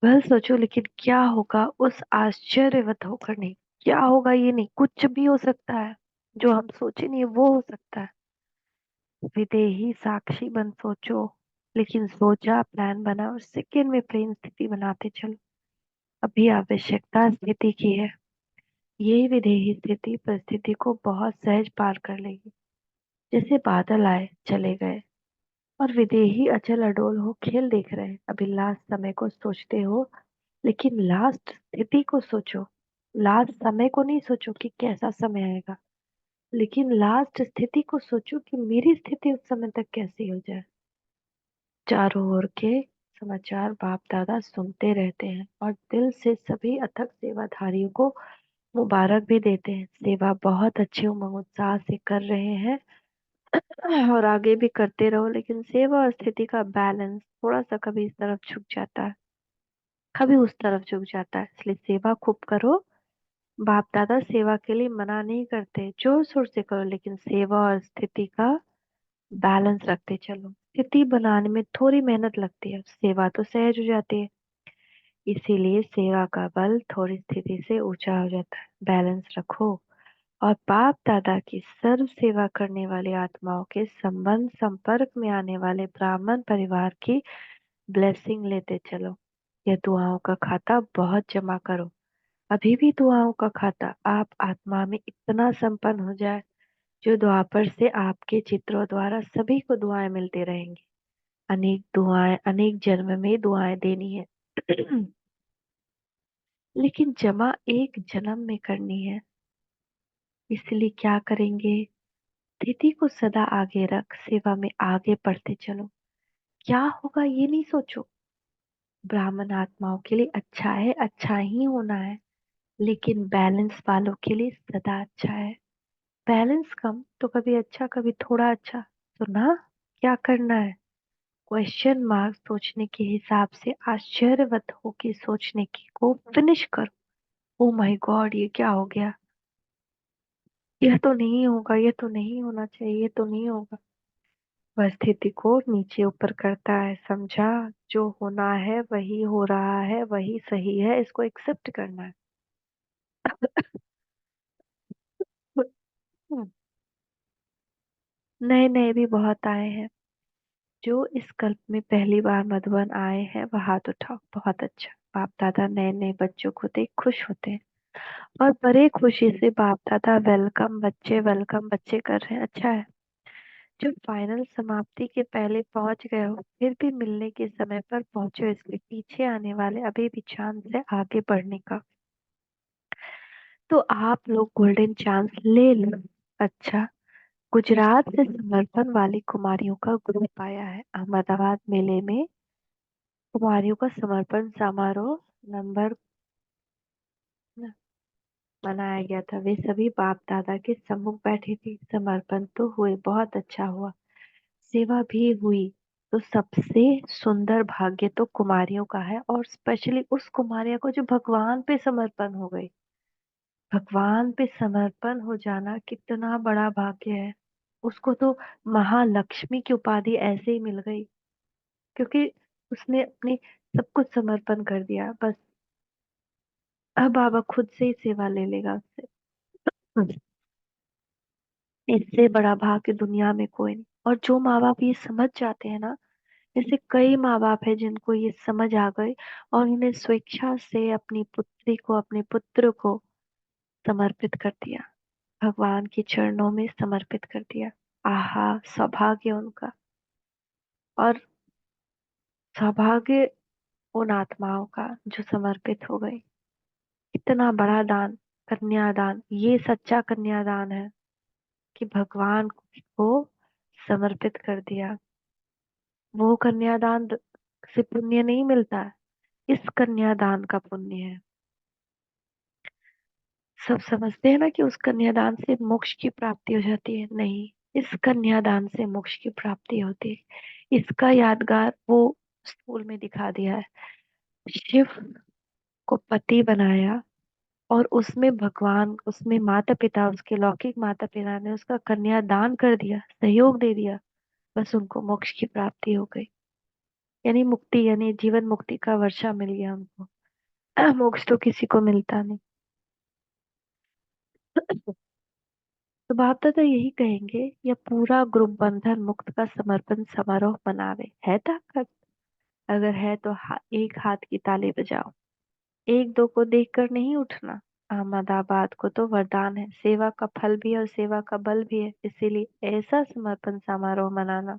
S1: वेल सोचो, लेकिन क्या होगा उस आश्चर्यवत होकर नहीं, क्या होगा ये नहीं, कुछ भी हो सकता है, जो हम सोचे नहीं वो हो सकता है। विदेही साक्षी बन सोचो, लेकिन सोचा, प्लान बना और सेकेंड में प्लेन स्थिति बनाते चलो। अभी आवश्यकता स्थिति की है, यही विदेही स्थिति परिस्थिति को बहुत सहज पार कर लेगी। जैसे बादल आए चले गए और विदेही अचल अडोल हो खेल देख रहे हैं। अभी लास्ट समय को सोचते हो, लेकिन लास्ट स्थिति को सोचो। लास्ट समय को नहीं सोचो कि कैसा समय आएगा, लेकिन लास्ट स्थिति को सोचो कि मेरी स्थिति उस समय तक कैसी हो जाए। चारों ओर के समाचार बाप दादा सुनते रहते हैं और दिल से सभी अथक सेवाधारियों को मुबारक भी देते हैं। सेवा बहुत अच्छे उमंग उत्साह से कर रहे हैं और आगे भी करते रहो, लेकिन सेवा और स्थिति का बैलेंस थोड़ा सा कभी इस तरफ झुक जाता है, कभी उस तरफ झुक जाता है। इसलिए सेवा खूब करो। बाप दादा सेवा के लिए मना नहीं करते, जोर शोर से करो, लेकिन सेवा और स्थिति का बैलेंस रखते चलो। स्थिति बनाने में थोड़ी मेहनत लगती है, सेवा तो सहज हो जाती है। इसीलिए सेवा का बल थोड़ी स्थिति से ऊंचा हो जाता है। बैलेंस रखो और बाप दादा की सर्व सेवा करने वाली आत्माओं के संबंध संपर्क में आने वाले ब्राह्मण परिवार की ब्लेसिंग लेते चलो। यह दुआओं का खाता बहुत जमा करो। अभी भी दुआओं का खाता आप आत्मा में इतना संपन्न हो जाए, जो द्वापर से आपके चित्रों द्वारा सभी को दुआएं मिलती रहेंगी। अनेक दुआएं अनेक जन्म में दुआएं देनी है लेकिन जमा एक जन्म में करनी है। इसलिए क्या करेंगे? स्थिति को सदा आगे रख सेवा में आगे बढ़ते चलो। क्या होगा ये नहीं सोचो। ब्राह्मण आत्माओं के लिए अच्छा है, अच्छा ही होना है, लेकिन बैलेंस वालों के लिए सदा अच्छा है। बैलेंस कम तो कभी अच्छा कभी थोड़ा अच्छा। तो ना, क्या करना है? क्वेश्चन मार्क सोचने के हिसाब से आश्चर्यवत होके सोचने की को फिनिश करो। ओ माय गॉड, ये क्या हो गया? यह तो नहीं होगा, यह तो नहीं होना चाहिए, ये तो नहीं होगा। वह स्थिति को नीचे ऊपर करता है, समझा? जो होना है वही हो रहा है, वही सही है, इसको एक्सेप्ट करना है। नए नए भी बहुत आए हैं। जो इस कल्प में पहली बार मधुबन आए हैं वह हाथ उठाओ। बहुत अच्छा। बाप दादा नए नए बच्चों को देख खुश होते हैं और बड़े खुशी से बाप दादा वेलकम बच्चे कर रहे हैं। अच्छा है। जो फाइनल समाप्ति के पहले पहुंच गए हो, फिर भी मिलने के समय पर पहुंचे हो, इसलिए पीछे आने वाले अभी भी चांस है आगे बढ़ने का। तो आप लोग गोल्डन चांस ले लो। अच्छा। गुजरात से समर्पण वाली कुमारियों का ग्रुप आया है अहमदाबाद मेले में। कुमारियों का समर्पण समारोह नंबर न- मनाया गया था। वे सभी बाप दादा के सम्मुख बैठी थी। समर्पण तो हुए, बहुत अच्छा हुआ। सेवा भी हुई। तो सबसे सुंदर भाग्य तो कुमारियों का है, और स्पेशली उस कुमारियों को जो भगवान पे समर्पण हो गई। भगवान पे समर्पण हो जाना कितना बड़ा भाग्य है। उसको तो महालक्ष्मी की उपाधि ऐसे ही मिल गई, क्योंकि उसने अपनी सब कुछ समर्पण कर दिया। बस अब बाबा खुद से ही सेवा ले लेगा उससे। इससे बड़ा भाग्य दुनिया में कोई नहीं। और जो माँ बाप ये समझ जाते हैं ना, जैसे कई माँ बाप है जिनको ये समझ आ गई और उन्हें स्वेच्छा से अपनी पुत्री को, अपने पुत्र को समर्पित कर दिया, भगवान के चरणों में समर्पित कर दिया। आहा, सौभाग्य उनका। और सौभाग्य उन आत्माओं का जो समर्पित हो गई। इतना बड़ा दान, कन्यादान, ये सच्चा कन्यादान है कि भगवान को समर्पित कर दिया। वो कन्यादान से पुण्य नहीं मिलता है, इस कन्यादान का पुण्य है। सब समझते हैं ना कि उस कन्यादान से मोक्ष की प्राप्ति हो जाती है। नहीं, इस कन्यादान से मोक्ष की प्राप्ति होती है। इसका यादगार वो स्कूल में दिखा दिया है। शिव को पति बनाया और उसमें भगवान, उसमें माता पिता, उसके लौकिक माता पिता ने उसका कन्यादान कर दिया, सहयोग दे दिया। बस उनको मोक्ष की प्राप्ति हो गई, यानी मुक्ति, यानी जीवन मुक्ति का वर्षा मिल गया उनको। मोक्ष तो किसी को मिलता नहीं। तो बाप दादा यही कहेंगे, या पूरा ग्रुप बंधन मुक्त का समर्पण समारोह मनावे। है ताकत? अगर है तो एक हाथ की ताली बजाओ। एक दो को देखकर नहीं उठना। अहमदाबाद को तो वरदान है, सेवा का फल भी है और सेवा का बल भी है। इसीलिए ऐसा समर्पण समारोह मनाना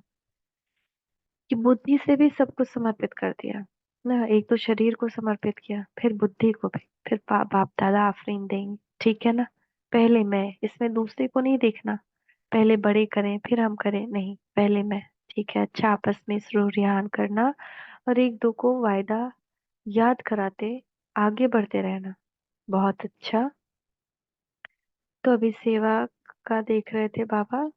S1: कि बुद्धि से भी सब कुछ समर्पित कर दिया ना। एक तो शरीर को समर्पित किया, फिर बुद्धि को भी, फिर बाप दादा आफरीन देंगे। ठीक है ना। पहले मैं, इसमें दूसरे को नहीं देखना। पहले बड़े करें फिर हम करें, नहीं, पहले मैं। ठीक है। अच्छा, आपस में सुररियान करना और एक दो को वायदा याद कराते आगे बढ़ते रहना। बहुत अच्छा। तो अभी सेवा का देख रहे थे बाबा,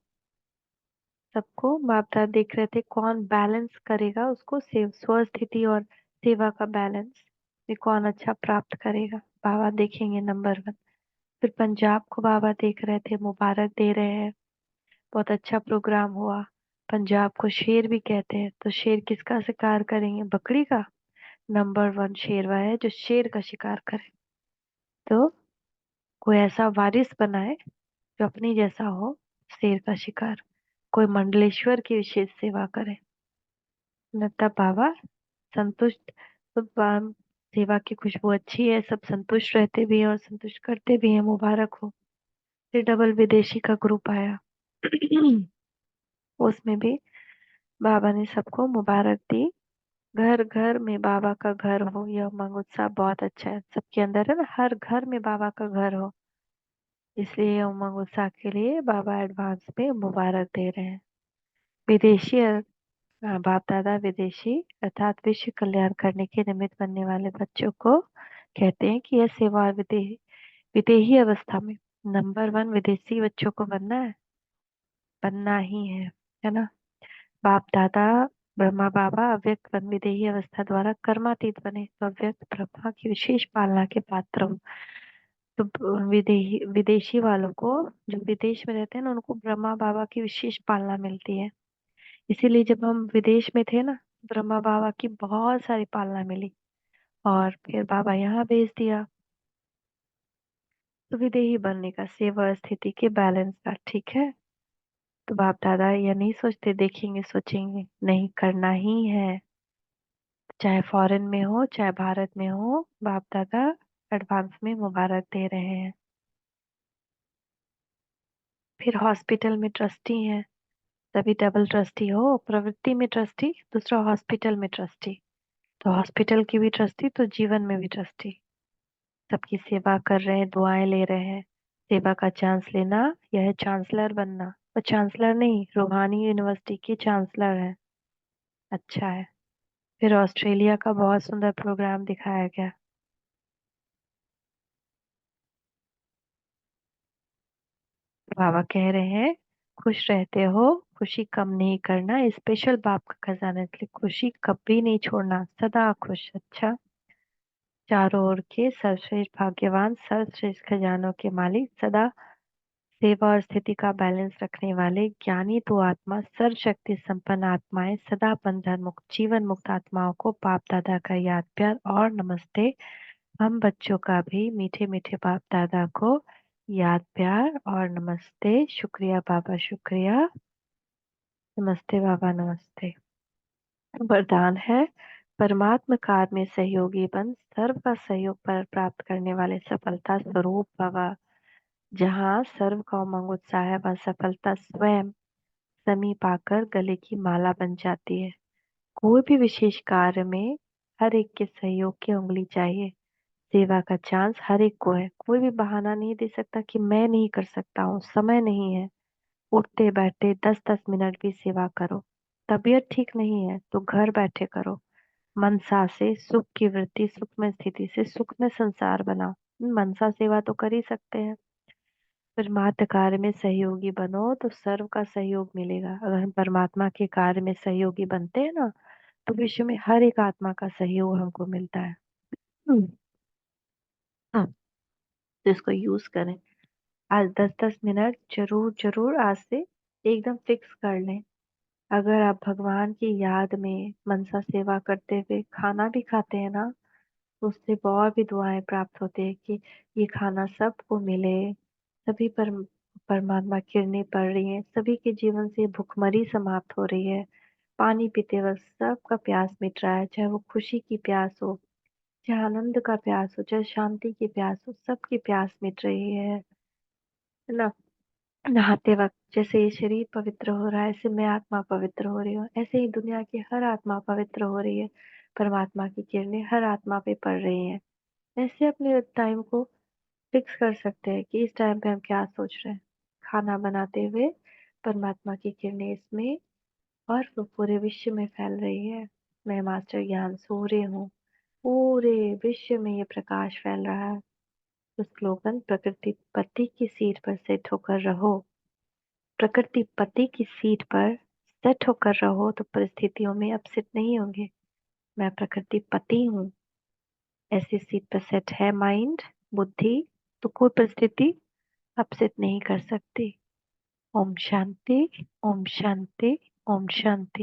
S1: सबको बाप दादा देख रहे थे कौन बैलेंस करेगा उसको, स्वस्थिति और सेवा का बैलेंस में कौन अच्छा प्राप्त करेगा। बाबा देखेंगे नंबर वन। फिर पंजाब को बाबा देख रहे थे, मुबारक दे रहे हैं, बहुत अच्छा प्रोग्राम हुआ। पंजाब को शेर भी कहते हैं, तो शेर किसका शिकार करेंगे? बकरी का। नंबर वन शेरवा है जो शेर का शिकार करे। तो कोई ऐसा वारिस बनाए जो अपनी जैसा हो, शेर का शिकार। कोई मंडलेश्वर की विशेष सेवा करे। तब बाबा संतुष्ट। तो सेवा की खुशबू अच्छी है, सब संतुष्ट रहते भी हैं और संतुष्ट करते भी हैं, मुबारक हो। फिर डबल विदेशी का ग्रुप आया। उसमें भी बाबा ने सबको मुबारक दी। घर घर में बाबा का घर हो, यह उमंग उत्साह बहुत अच्छा है। सबके अंदर है ना, हर घर में बाबा का घर हो। इसलिए ये उमंग उत्साह के लिए बाबा एडवांस में मुबारक दे रहे हैं। विदेशी बाप दादा विदेशी अर्थात विश्व कल्याण करने के निमित्त बनने वाले बच्चों को कहते हैं कि यह सेवा और विदेही अवस्था में नंबर वन विदेशी बच्चों को बनना ही है ना। बाप दादा ब्रह्मा बाबा अव्यक्त वन विदेही अवस्था द्वारा कर्मातीत बने, तो अव्यक्त ब्रह्मा की विशेष पालना के पात्र हो। तो विदेशी वालों को, जो विदेश में रहते हैं ना, उनको ब्रह्मा बाबा की विशेष पालना मिलती है। इसीलिए जब हम विदेश में थे ना, ब्रह्मा बाबा की बहुत सारी पालना मिली और फिर बाबा यहाँ भेज दिया। तो विदेही बनने का सेवा स्थिति के बैलेंस का। ठीक है। तो बाप दादा यह नहीं सोचते देखेंगे सोचेंगे, नहीं, करना ही है। चाहे फॉरेन में हो चाहे भारत में हो, बाप दादा एडवांस में मुबारक दे रहे हैं। फिर हॉस्पिटल में ट्रस्टी हैं, तभी डबल ट्रस्टी हो, प्रवृत्ति में ट्रस्टी, दूसरा हॉस्पिटल में ट्रस्टी। तो हॉस्पिटल की भी ट्रस्टी तो जीवन में भी ट्रस्टी। सबकी सेवा कर रहे हैं, दुआएं ले रहे हैं। सेवा का चांस लेना यह है चांसलर बनना। और चांसलर नहीं, रूहानी यूनिवर्सिटी की चांसलर है। अच्छा है। फिर ऑस्ट्रेलिया का बहुत सुंदर प्रोग्राम दिखाया गया। बाबा कह रहे हैं खुश रहते हो, खुशी कम नहीं करना, स्पेशल बाप का खजाना, इसलिए खुशी कभी नहीं छोड़ना, सदा खुश। अच्छा। चारों ओर के सर्वश्रेष्ठ भाग्यवान, सर्वश्रेष्ठ खजानों के मालिक, सदा सेवा और स्थिति का बैलेंस रखने वाले ज्ञानी तो आत्मा, सर्वशक्ति संपन्न आत्माएं, सदा बंधन मुक्त जीवन मुक्त आत्माओं को बाप दादा का याद प्यार और नमस्ते। हम बच्चों का भी मीठे मीठे बाप दादा को याद प्यार और नमस्ते। शुक्रिया बाबा, शुक्रिया। नमस्ते बाबा, नमस्ते। वरदान है, परमात्म कार्य में सहयोगी बन, सर्व का सहयोग पर प्राप्त करने वाले सफलता स्वरूप भव। जहाँ सर्व का उमंग उत्साह है, वह सफलता स्वयं समीप आकर गले की माला बन जाती है। कोई भी विशेष कार्य में हर एक के सहयोग की उंगली चाहिए। सेवा का चांस हर एक को है, कोई भी बहाना नहीं दे सकता कि मैं नहीं कर सकता हूँ, समय नहीं है। उठते बैठते 10-10 मिनट भी सेवा करो। तबीयत ठीक नहीं है तो घर बैठे करो। मनसा से सुख की वृत्ति, सुख में स्थिति से सुख में संसार बनाओ। मनसा सेवा तो कर ही सकते हैं। परमात्म कार्य में सहयोगी बनो तो सर्व का सहयोग मिलेगा। अगर हम परमात्मा के कार्य में सहयोगी बनते हैं ना, तो विश्व में हर एक आत्मा का सहयोग हमको मिलता है। हम्म, हाँ। तो इसको यूज करें। आज 10-10 मिनट जरूर जरूर आज से एकदम फिक्स कर लें। अगर आप भगवान की याद में मनसा सेवा करते हुए खाना भी खाते हैं ना, तो उससे बहुत भी दुआएं प्राप्त होती है कि ये खाना सबको मिले। सभी पर परमात्मा किरणें पड़ रही हैं, सभी के जीवन से भुखमरी समाप्त हो रही है। पानी पीते वक्त सबका प्यास मिट रहा है, चाहे वो खुशी की प्यास हो, चाहे आनंद का प्यास हो, चाहे शांति की प्यास हो, सबकी प्यास मिट रही है ना। नहाते वक्त जैसे ये शरीर पवित्र हो रहा है, ऐसे मैं आत्मा पवित्र हो रही हूँ, ऐसे ही दुनिया की हर आत्मा पवित्र हो रही है। परमात्मा की किरणें हर आत्मा पे पड़ रही हैं। ऐसे अपने टाइम को फिक्स कर सकते हैं कि इस टाइम पे हम क्या सोच रहे हैं। खाना बनाते हुए परमात्मा की किरणें इसमें और वो पूरे विश्व में फैल रही है। मैं मास्टर ज्ञान सूर्य हूँ, पूरे विश्व में ये प्रकाश फैल रहा है। तो स्लोगन, प्रकृति पति की सीट पर सेट होकर रहो। प्रकृति पति की सीट पर सेट होकर रहो तो परिस्थितियों में अपसेट नहीं होंगे। मैं प्रकृति पति हूँ, ऐसी सीट पर सेट है माइंड, बुद्धि, तो कोई परिस्थिति अपसेट नहीं कर सकती। ओम शांति, ओम शांति, ओम शांति।